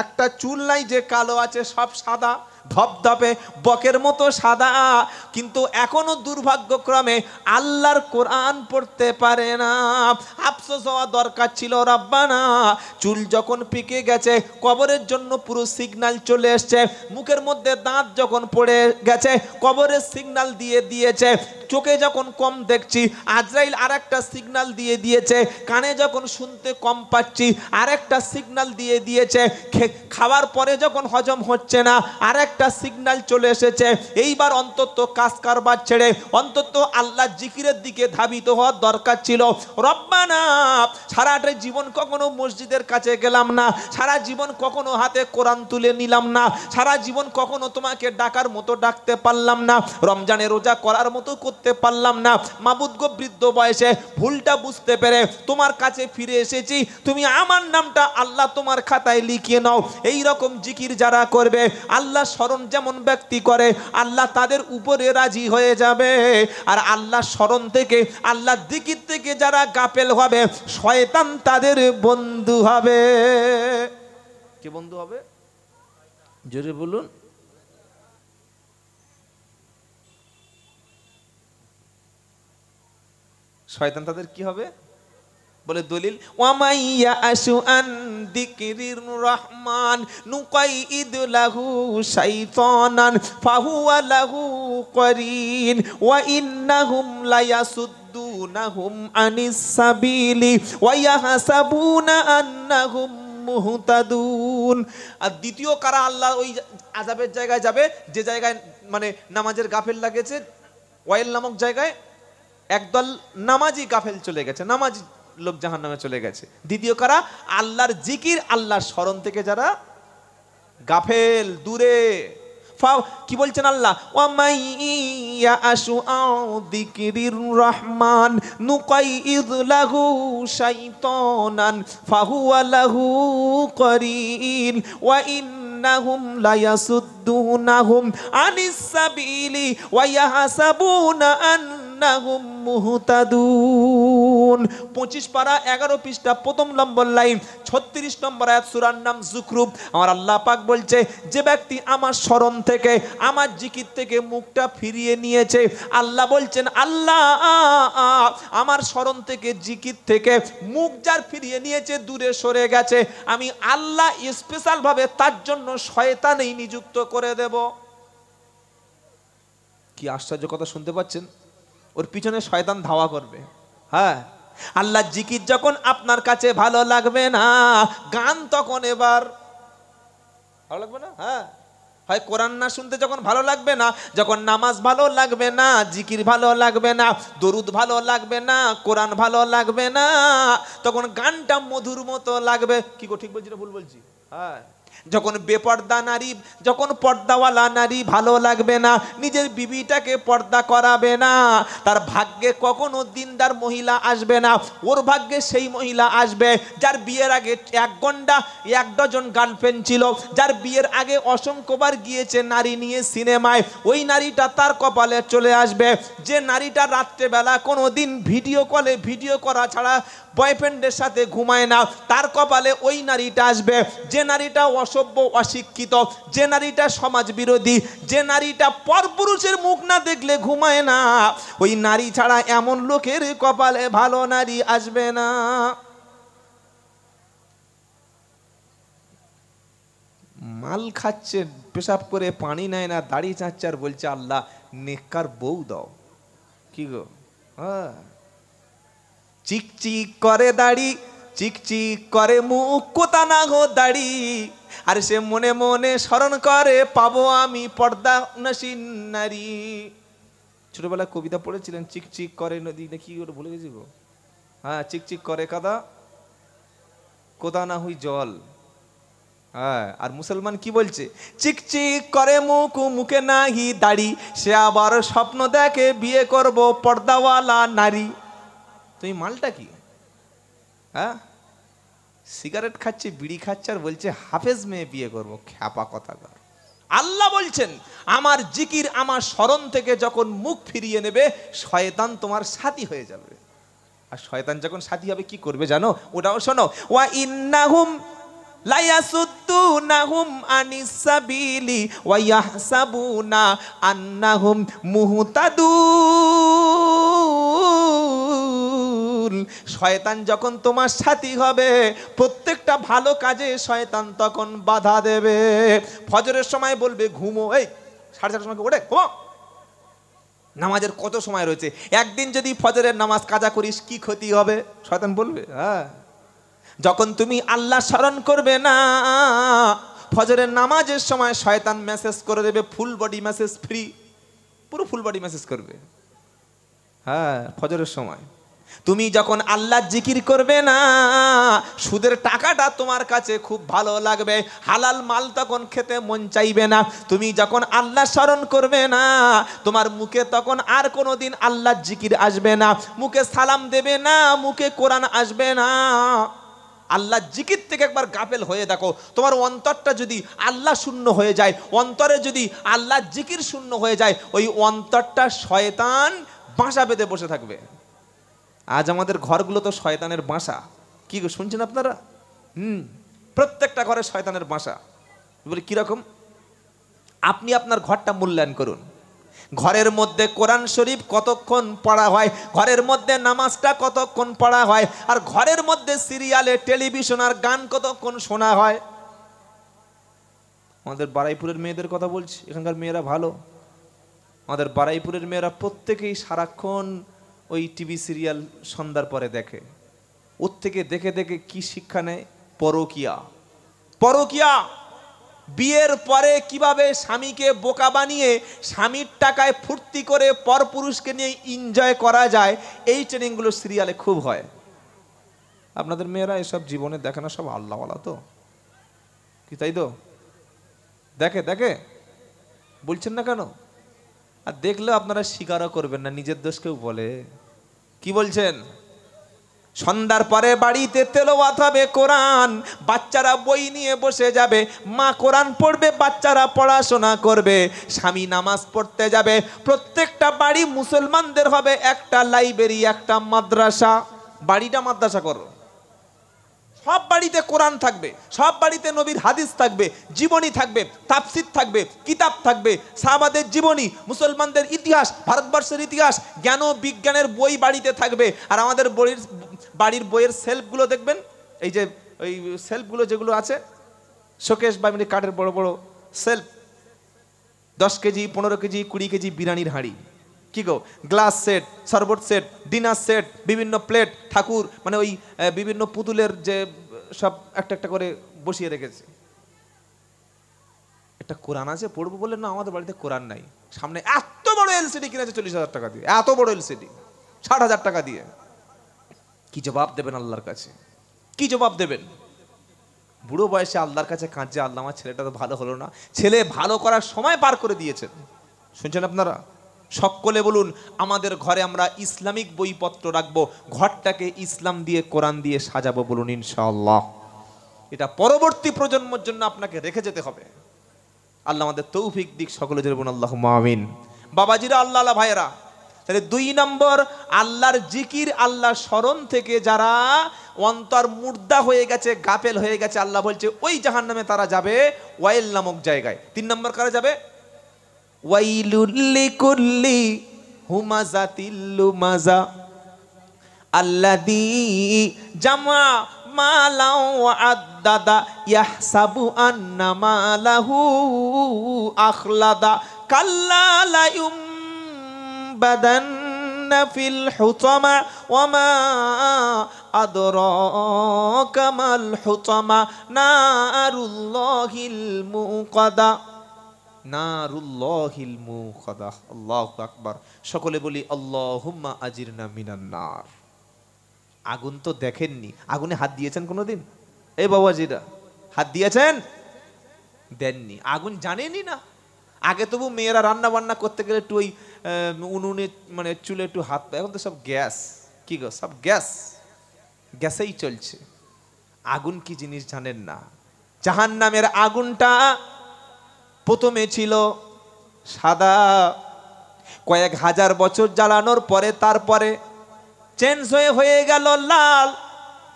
[SPEAKER 1] একটা চুল নাই যে কালো আছে, সব সাদা ধপধপে বকের মতো সাদা, কিন্তু এখনো দুর্ভাগ্যক্রমে আল্লাহর কোরআন পড়তে পারে না। আফসোস হওয়া দরকার ছিল। রাব্বানা, চুল যখন পেকে গেছে, কবরের জন্য পুরো সিগন্যাল চলে এসছে, মুখের মধ্যে দাঁত যখন পড়ে গেছে, কবরের সিগন্যাল দিয়ে দিয়েছে, চোখে যখন কম দেখছি, আজরাইল আরেকটা সিগন্যাল দিয়ে দিয়েছে, কানে যখন শুনতে কম পাচ্ছি আরেকটা সিগন্যাল দিয়ে দিয়েছে, খাওয়ার পরে যখন হজম হচ্ছে না আরেকটা সিগন্যাল চলে এসেছে। এইবার অন্তত কাজ কারবার ছেড়ে অন্তত আল্লাহ জিকিরের দিকে ধাবিত হওয়ার দরকার ছিল। রব্বানা, সারাটা জীবন কখনো মসজিদের কাছে গেলাম না, সারা জীবন কখনো হাতে কোরআন তুলে নিলাম না, সারা জীবন কখনো তোমাকে ডাকার মতো ডাকতে পারলাম না, রমজানে রোজা করার মতো করতে পারলাম না। মাবুদ গো, বৃদ্ধ বয়সে ভুলটা বুঝতে পেরে তোমার কাছে ফিরে এসেছি, তুমি আমার নামটা আল্লাহ তোমার খাতায় লিখিয়ে নাও। এই রকম জিকির যারা করবে, আল্লাহ স্মরণ যেমন ব্যক্তি করে, আল্লাহ তাদের উপরে রাজি হয়ে যাবে। আর আল্লাহ স্মরণ থেকে, আল্লাহ জিকির থেকে যারা গাফেল হবে, শয়তান তাদের বন্ধু হবে। কে বন্ধু হবে? জোরে বলুন। শয়তান তাদের কি হবে? বলে দলিল, ওয়ামাইয়া আশু আন যিকরির রহমান নুকাইদ লাহু শাইতানান ফাহুয়া লাহু করিন ওয়া ইন্নাহুম লায়াসুদ্দুনাহুম আনিস সাবিলি ওয়া ইয়াহসাবুনা আন্নাহুম মুহতাদুন। আর দ্বিতীয় কারা আল্লাহ ওই আযাবের জায়গায় যাবে, যে জায়গায় মানে নামাজের গাফেল লাগেছে, ওয়াইল নামক জায়গায় একদল নামাজি গাফেল চলে গেছে, নামাজি লোক জাহান্নামে চলে গেছে। দ্বিতীয় কারা? আল্লাহর জিকির, আল্লাহর স্মরণ থেকে যারা গাফেল, দূরে। কি বলছেন আল্লাহ? ওয়ামাইয়া আশু আন যিকরির রহমান নুকাইদ লাহু শাইতানান ফাহুয়া লাহু করিন ওয়া ইন্নাহুম লায়াসুদ্দুনাহুম আনিস সাবিলি ওয়া ইয়াহসাবুনা আন্নাহুম মুহতাদুন। 25 পারা 11 পৃষ্ঠা 1 নম্বর লাইন 36 নম্বর আয়াত, সূরার নাম যুখরুফ। আমার আল্লাহ পাক বলছে, যে ব্যক্তি আমার স্মরণ থেকে, আমার জিকির থেকে মুখটা ফিরিয়ে নিয়েছে, আল্লাহ বলছেন, আল্লাহ আমার স্মরণ থেকে, জিকির থেকে মুখ যার ফিরিয়ে নিয়েছে, দূরে সরে গেছে, আমি আল্লাহ স্পেশাল ভাবে তার জন্য শয়তানই নিযুক্ত করে দেব। কি আশ্চর্য কথা শুনতে পাচ্ছেন? ওর পিছনে শয়তান ধাওয়া করবে। হ্যাঁ, আল্লাহ জিকির যখন আপনার কাছে ভালো লাগবে না, গান তখন এবার ভালো লাগবে না। হ্যাঁ, হয় কোরআন না শুনতে যখন ভালো লাগবে না, যখন নামাজ ভালো লাগবে না, জিকির ভালো লাগবে না, দরুদ ভালো লাগবে না, কোরআন ভালো লাগবে না, তখন গানটা মধুর মতো লাগবে। কি গো, ঠিক বলছি না ভুল বলছি? হ্যাঁ, যখন বেপর্দা নারী, যখন পর্দাওয়ালা নারী ভালো লাগবে না, নিজের বিবিটাকে পর্দা করাবে না, তার ভাগ্যে কখনো দিনদার মহিলা আসবে না। ওর ভাগ্যে সেই মহিলা আসবে যার বিয়ের আগে 1 ঘন্টা 1 ডজন গার্লফ্রেন্ড ছিল, যার বিয়ের আগে অসংখ্যবার গিয়েছে নারী নিয়ে সিনেমায়, ওই নারীটা তার কপালে চলে আসবে। যে নারীটা রাত্রেবেলা কোনো দিন ভিডিও কলে ভিডিও করা ছাড়া বয়ফ্রেন্ডের সাথে ঘুমায় না, তার কপালে ওই নারীটা আসবে। যে নারীটা অসভ্য, অশিক্ষিত, যে নারীটা সমাজ বিরোধী, যে নারীটা পরপুরুষের মুখ না দেখলে ঘুমায় না, ওই নারী ছাড়া এমন লোকের কপালে ভালো নারী আসবে না। মাল খাচ্ছে, পেশাব করে পানি নেয় না, দাড়ি চাচ্ছে আর বলছে আল্লাহ নেককার বউ দাও। কি গো, হ্যাঁ, চিকচিক করে দাড়ি, চিকচিক করে মুখ, কোথা না গো দাড়ি, আর সে মনে মনে স্মরণ করে পাবো আমি পর্দা নসীন নারী। ছোটবেলায় কবিতা পড়েছিলেন, চিকচিক করে নদী না কি ওটা ভুলে গেছি গো। হ্যাঁ, চিকচিক করে কাদা, কোথা না হুই জল। হ্যাঁ, আর মুসলমান কি বলছে, চিকচিক করে মুখ, মুখে নাহি দাড়ি, সে আবার স্বপ্ন দেখে বিয়ে করব পর্দাওয়ালা নারী। তুমি মালটা কি? হ্যাঁ, সিগারেট খাচ্ছে, বিড়ি খাচ্ছে, আর বলছে হাফেজ মেয়ে বিয়ে করব। খ্যাপা কথা। আল্লাহ বলছেন আমার জিকির, আমার স্মরণ থেকে যখন মুখ ফিরিয়ে নেবে, শয়তান তোমার সাথী হয়ে যাবে। আর শয়তান যখন সাথী হবে কি করবে জানো? ওটাও শোনো, ওয়া ইন্নাহুম লায়াসুদ্দুনাহুম আনিস সাবিলি ওয়া ইয়াহসাবুনা আন্নাহুম মুহতাদুন। শয়তান যখন তোমার সাথী হবে, প্রত্যেকটা ভালো কাজে শয়তান তখন বাধা দেবে। ফজরের সময় বলবে ঘুমো, এই 4:30টার সময় ওঠে ঘুমো, নামাজের কত সময় রয়েছে, একদিন যদি ফজরের নামাজ কাজা করিস কি ক্ষতি হবে? শয়তান বলবে। হ্যাঁ, যখন তুমি আল্লাহ স্মরণ করবে না, ফজরের নামাজের সময় শয়তান মেসেজ করে দেবে, ফুল বডি মেসেজ ফ্রি, পুরো ফুল বডি মেসেজ করবে। হ্যাঁ, ফজরের সময় তুমি যখন আল্লাহ জিকির করবে না, সুদের টাকাটা তোমার কাছে খুব ভালো লাগবে, হালাল মাল তখন খেতে মন চাইবে না। তুমি যখন আল্লাহ স্মরণ করবে না, তোমার মুখে তখন আর কোনোদিন আল্লাহ জিকির আসবে না, মুখে সালাম দেবে না, মুখে কোরআন আসবে না। আল্লাহ জিকির থেকে একবার গাফেল হয়ে দেখো, তোমার অন্তরটা যদি আল্লাহ শূন্য হয়ে যায়, অন্তরে যদি আল্লাহ জিকির শূন্য হয়ে যায়, ওই অন্তরটা শয়তান বাসা বেঁধে বসে থাকবে। আজ আমাদের ঘরগুলো তো শয়তানের বাসা। কি গো, শুনছেন আপনারা? প্রত্যেকটা ঘরে শয়তানের বাসা। বলি কিরকম? আপনি আপনার ঘরটা মূল্যায়ন করুন। ঘরের মধ্যে কোরআন শরীফ কতক্ষণ পড়া হয়, ঘরের মধ্যে নামাজটা কতক্ষণ পড়া হয়, আর ঘরের মধ্যে সিরিয়ালে টেলিভিশন আর গান কতক্ষণ শোনা হয়। আমাদের বারাইপুরের মেয়েদের কথা বলছি, এখানকার মেয়েরা ভালো। আমাদের বারাইপুরের মেয়েরা প্রত্যেকেই সারাক্ষণ ওই টিভি সিরিয়াল সন্ধ্যার পরে দেখে। ওর থেকে দেখে দেখে কি শিক্ষা নেয়? পরকিয়া। পরকিয়া, বিয়ের পরে কিভাবে স্বামীকে বোকা বানিয়ে স্বামীর টাকায় ফুর্তি করে পরপুরুষকে নিয়ে এনজয় করা যায়, এই ট্রেনিংগুলো সিরিয়ালে খুব হয়। আপনাদের মেয়েরা এসব জীবনে দেখে না, সব আল্লাহওয়ালা তো, কি তাই তো? দেখে দেখে বলছেন না কেন? আর দেখলে আপনারা স্বীকারও করবেন না, নিজের দোষ কেউ বলে। কি বলছেন? সন্ধ্যার পরে বাড়িতে তেলাওয়াত হবে কোরআন, বাচ্চারা বই নিয়ে বসে যাবে, মা কোরআন পড়বে, বাচ্চারা পড়াশোনা করবে, স্বামী নামাজ পড়তে যাবে। প্রত্যেকটা বাড়ি মুসলমানদের হবে একটা লাইব্রেরি, একটা মাদ্রাসা। বাড়িটা মাদ্রাসা করো। সব বাড়িতে কোরআন থাকবে, সব বাড়িতে নবীর হাদিস থাকবে, জীবনী থাকবে, তাফসীর থাকবে, কিতাব থাকবে, সাহাবাদের জীবনী, মুসলমানদের ইতিহাস, ভারতবর্ষের ইতিহাস, জ্ঞান ও বিজ্ঞানের বই বাড়িতে থাকবে। আর আমাদের বাড়ির বইয়ের সেলফগুলো দেখবেন, এই যে ওই সেলফগুলো যেগুলো আছে, শোকেশ বা এমনি কাঠের বড় বড় সেলফ, 10 কেজি, 15 কেজি, 20 কেজি বিরিয়ানির হাঁড়ি, কি গো, গ্লাস সেট, শরবত সেট, ডিনার সেট, বিভিন্ন প্লেট, ঠাকুর, মানে ওই বিভিন্ন পুতুলের যে সব একটা একটা করে বসিয়ে রেখেছে। একটা কোরআন আছে পড়বো বলে না, আমাদের বাড়িতে কোরআন নাই। সামনে এত বড় এলসিডি কিনেছে 40,000 টাকা দিয়ে, এত বড় এলসিডি 60,000 টাকা দিয়ে। কি জবাব দেবেন আল্লাহর কাছে? কি জবাব দেবেন? বুড়ো বয়সে আল্লাহর কাছে কাঁদছে, আল্লাহ আমার ছেলেটা তো ভালো হলো না। ছেলে ভালো করার সময় পার করে দিয়েছেন। শুনছেন আপনারা? সকলে বলুন, আমাদের ঘরে আমরা ইসলামিক বইপত্র রাখবো, ঘরটাকে ইসলাম দিয়ে, কোরআন দিয়ে সাজাবো। বলুন ইনশাআল্লাহ। এটা পরবর্তী প্রজন্মের জন্য আপনাকে রেখে যেতে হবে। আল্লাহ আমাদের তৌফিক দিক, সকলে জোরে বলুন আল্লাহুম্মা আমিন। বাবাজিরা, আল্লাহ ভাইয়েরা, তাহলে 2 নম্বর, আল্লাহর জিকির, আল্লাহর স্মরণ থেকে যারা অন্তর মুর্দা হয়ে গেছে, গাফেল হয়ে গেছে, আল্লাহ বলছে ওই জাহান্নামে তারা যাবে, ওয়াইল নামক জায়গায়। 3 নম্বর কারা যাবে? ওয়াইলুল লিকুল্লি হুমাযাতিল লুমাযা আল্লাযী জামা মালাও আদাদা ইয়াহসাবু আন্না মালাহু আখলাদা কাল্লা লা ইউমবাদান্না ফিল হুতামা ওয়ামা আদরাকা মাল হুতামা নারুল্লাহিল মুকাদা নারুল্লাহিল মুকাদা। আল্লাহু আকবার। সকলে বলি আল্লাহুম্মা আজিরনা মিনান নার। আগুন তো দেখেননি, আগুনে হাত দিয়েছেন কোনোদিন? এই বাবাজিরা হাত দিয়েছেন? দেননি। আগুন জানেনই না। আগে তবু মেয়েরা রান্না বান্না করতে গেলে একটু ওই উনুনে মানে চুলে একটু হাত, এখন তো সব গ্যাস। কি গো, সব গ্যাস, গ্যাসেই চলছে। আগুন কি জিনিস জানেন না। জাহান্নামের আগুনটা প্রথমে ছিল সাদা, কয়েক হাজার বছর জ্বালানোর পরে তারপরে চেঞ্জ হয়ে গেল লাল,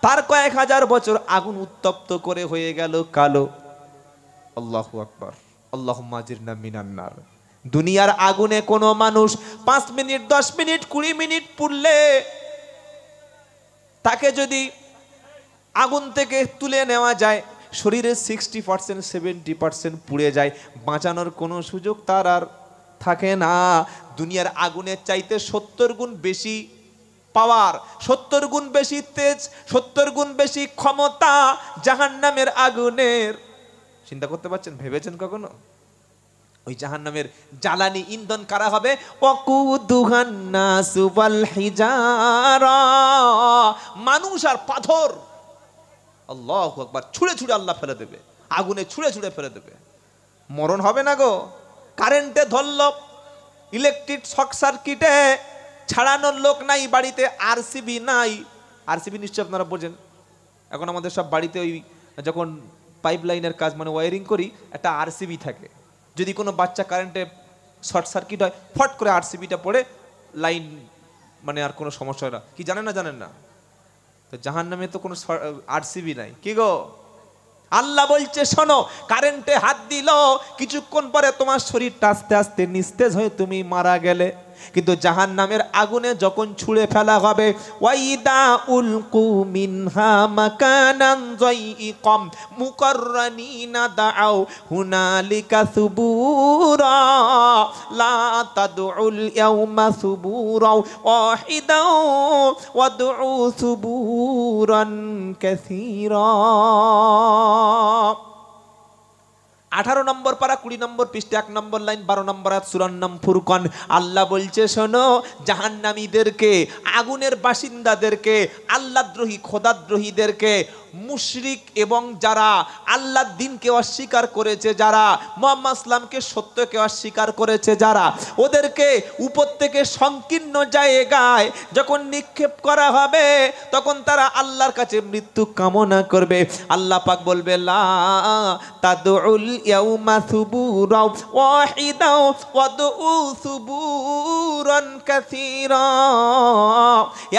[SPEAKER 1] তার কয়েক হাজার বছর আগুন উত্তপ্ত করে হয়ে গেল কালো। আল্লাহু আকবার। আল্লাহুম্মা আজিরনা মিনান নার। দুনিয়ার আগুনে কোনো মানুষ 5 মিনিট 10 মিনিট 20 মিনিট পুড়লে তাকে যদি আগুন থেকে তুলে নেওয়া যায়, শরীরের 60% 70% পুড়ে যায়, বাঁচানোর কোনো সুযোগ তার আর থাকে না। দুনিয়ার আগুনের চাইতে 70 গুণ বেশি পাওয়ার, 70 গুণ বেশি তেজ, 70 গুণ বেশি ক্ষমতা জাহান্নামের আগুনের। চিন্তা করতে পারছেন? ভেবেছেন কখনো? ওই জাহান্নামের জ্বালানি ইন্ধন কারা হবে? ওয়াকুদুহান নাসু ওয়াল হিজারা, মানুষ আর পাথর। আল্লাহু আকবার। ছুঁড়ে ছুঁড়ে আল্লাহ ফেলে দেবে, আগুনে ছুঁড়ে ছুঁড়ে ফেলে দেবে। মরণ হবে না গো। কারেন্টে ধরল, ইলেকট্রিক শক সার্কিটে ছাড়ানোর লোক নাই বাড়িতে, আরসিবি নাই। আরসিবি নিশ্চয় আপনারা বোঝেন। এখন আমাদের সব বাড়িতে ওই যখন পাইপ লাইনের কাজ মানে ওয়ারিং করি, একটা আরসিবি থাকে। যদি কোনো বাচ্চা কারেন্টে শর্ট সার্কিট হয়, ফট করে আরসিবিটা পড়ে লাইন, মানে আর কোনো সমস্যা হয় না। কি জানেন না? জানেন না? তো জাহান্নামে তো কোনো আরসিবি নাই। কি গো, আল্লাহ বলছে শোনো, কারেন্টে হাত দিল, কিছুক্ষণ পরে তোমার শরীরটা আস্তে আস্তে নিস্তেজ হয়ে তুমি মারা গেলে। কিন্তু জাহান্নামের আগুনে যখন ছুঁড়ে ফেলা হবে, ওয়াইদা উলকু মিনহা মাকানান যায়িকাম মুকাররানিনা দাআউ হুনালিকা সুবুরা লা তাদউল ইয়াওমা সুবুরা ওয়াহিদা ওয়াদউ সুবুরান কাসীরা। 18 নম্বর পারা 20 নম্বর পৃষ্ঠা 1 নম্বর লাইন 12 নম্বর আয়াত সূরার নাম ফুরকান। আল্লাহ বলছে শোনো, জাহান্নামীদেরকে, আগুনের বাসিন্দাদেরকে, আল্লাহদ্রোহী খোদাদ্রোহীদেরকে, মুশরিক এবং যারা আল্লাহর দ্বীনকে অস্বীকার করেছে, যারা মুহাম্মদ সাল্লামকে সত্যকে অস্বীকার করেছে, যারা, ওদেরকে উপর থেকে সংকীর্ণ জায়গায় যখন নিক্ষেপ করা হবে, তখন তারা আল্লাহর কাছে মৃত্যু কামনা করবে। আল্লাহ পাক বলবে লা তাদউল ইয়াউমা সুবুরা ওয়াহিদা ওয়াদউ সুবুরান কাসীরা।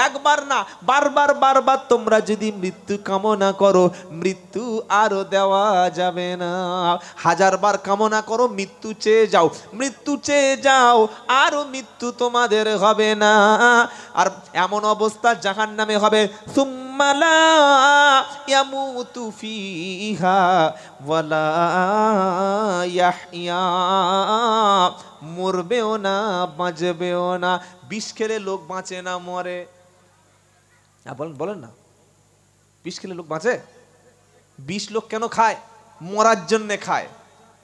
[SPEAKER 1] একবার না, বারবার বারবার তোমরা যদি মৃত্যু কামনা করো, মৃত্যু আরো দেওয়া যাবে না। 1000 বার কামনা করো, মৃত্যু চেয়ে যাও, মৃত্যু চেয়ে যাও, আরো মৃত্যু তোমাদের হবে না। আর এমন অবস্থা জাহান্নামে হবে, সুম্মা লা ইয়ামুতু ফিহা ওয়ালা ইয়াহইয়া, মরবেও না বাঁচবেও না। বিষ খেলে লোক বাঁচে না, মরে। বলেন না, বিষ খেলে লোক বাঁচে? বিষ লোক কেন খায়? মরার জন্যে খায়।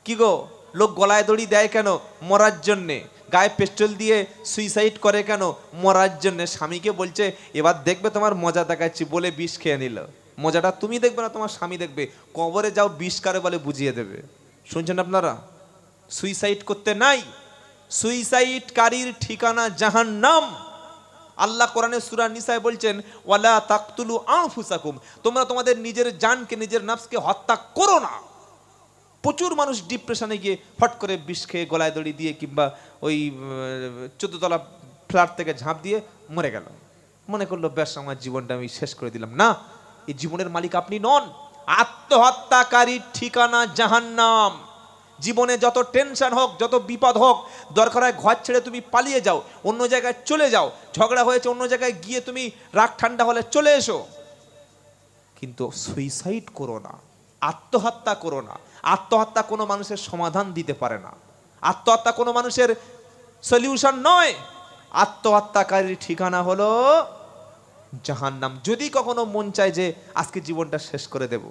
[SPEAKER 1] কি গো, লোক গলায় দড়ি দেয় কেন? মরার জন্যে। গায়ে পেট্রোল দিয়ে সুইসাইড করে কেন? মরার জন্যে। স্বামীকে বলছে এবার দেখবে তোমার মজা দেখাচ্ছি বলে বিষ খেয়ে নিল। মজাটা তুমি দেখবে না, তোমার স্বামী দেখবে। কবরে যাও, বিষ কারে বলে বুঝিয়ে দেবে। শুনছেন আপনারা? সুইসাইড করতে নাই, সুইসাইডকারীর ঠিকানা জাহান্নাম। আল্লাহ কোরআনে সূরা নিসায় বলছেন ওয়ালা তাকতুলু আনফুসাকুম, তোমরা তোমাদের নিজের জানকে, নিজের নফসকে হত্যা করো না। প্রচুর মানুষ ডিপ্রেশনে গিয়ে ফট করে বিষ খেয়ে গলায় দড়ি দিয়ে কিংবা ওই 14 তলা ফ্ল্যাট থেকে ঝাঁপ দিয়ে মরে গেল। মনে করলো ব্যাস আমার জীবনটা আমি শেষ করে দিলাম। না, এই জীবনের মালিক আপনি নন। আত্মহত্যাকারীর ঠিকানা জাহান্নাম। জীবনে যত টেনশন হোক, যত বিপদ হোক, দরকার হয় ঘর ছেড়ে তুমি পালিয়ে যাও, অন্য জায়গায় চলে যাও। ঝগড়া হয়েছে, অন্য জায়গায় গিয়ে তুমি রাগ ঠান্ডা হলে চলে এসো। কিন্তু সুইসাইড করো না, আত্মহত্যা করো না। আত্মহত্যা কোনো মানুষের সমাধান দিতে পারে না, আত্মহত্যা কোনো মানুষের সলিউশন নয়। আত্মহত্যাকারীর ঠিকানা হলো জাহান্নাম। যদি কখনো মন চায় যে আজকে জীবনটা শেষ করে দেব,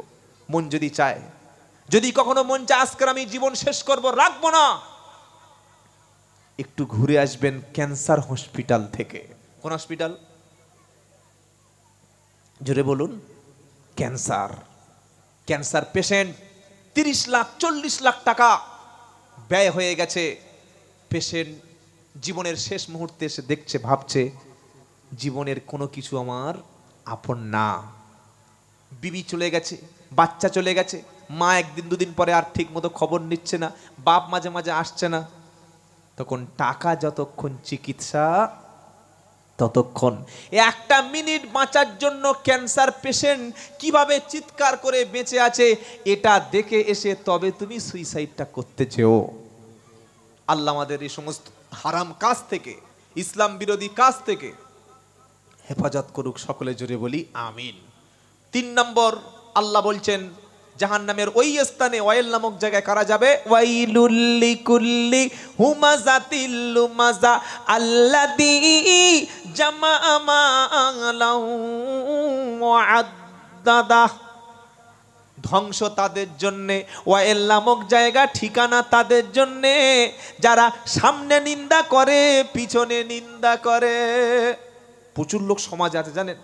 [SPEAKER 1] মন যদি চায়, যদি কখনো মন চায় আজকে আমি জীবন শেষ করব, রাখবো না, একটু ঘুরে আসবেন ক্যান্সার হসপিটাল থেকে। কোন হসপিটাল? জোরে বলুন। Cancer. Cancer patient 30 lakh 40 lakh টাকা ব্যয় হয়ে গেছে। পেশেন্ট জীবনের শেষ মুহূর্তে এসে দেখছে, ভাবছে জীবনের কোনো কিছু আমার আপন না। বিবি চলে গেছে, বাচ্চা চলে গেছে, মা একদিন দুদিন পরে আর ঠিক মতো খবর নিচ্ছে না, বাপ মাঝে মাঝে আসছে না। তখন টাকা যতক্ষণ, চিকিৎসা ততক্ষণ। একটা মিনিট বাঁচার জন্য ক্যান্সার পেশেন্ট কিভাবে চিৎকার করে বেঁচে আছে, এটা দেখে এসে তবে তুমি সুইসাইডটা করতে চেও। আল্লাহ আমাদের এই সমস্ত হারাম কাজ থেকে, ইসলাম বিরোধী কাজ থেকে হেফাজত করুক। সকলে জোরে বলি আমিন। 3 নম্বর, আল্লাহ বলছেন জাহান্নামের ওই স্থানে, ওয়াইল নামক জায়গায় কারা যাবে? ওয়াইলুল লিকুল্লি হুমাযাতিল লুমাযা আল্লাযী জামাআ মালাউ ওয়া আদ্দাদা। ধ্বংস তাদের জন্যে, ওয়াইল নামক জায়গা ঠিকানা তাদের জন্যে যারা সামনে নিন্দা করে, পিছনে নিন্দা করে। প্রচুর লোক সমাজে আছে জানেন,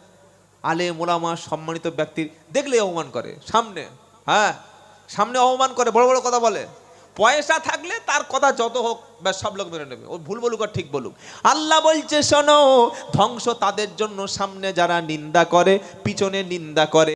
[SPEAKER 1] আলেম ওলামা সম্মানিত ব্যক্তির দেখলে অপমান করে, সামনে, হ্যাঁ সামনে অপমান করে, বড় বড় কথা বলে। পয়সা থাকলে তার কথা যত হোক ব্যাস সব লোক মেনে নেবে, ও ভুল বলুক আর ঠিক বলুক। আল্লাহ বলছে শোনো, ধ্বংস তাদের জন্য সামনে যারা নিন্দা করে, পিছনে নিন্দা করে।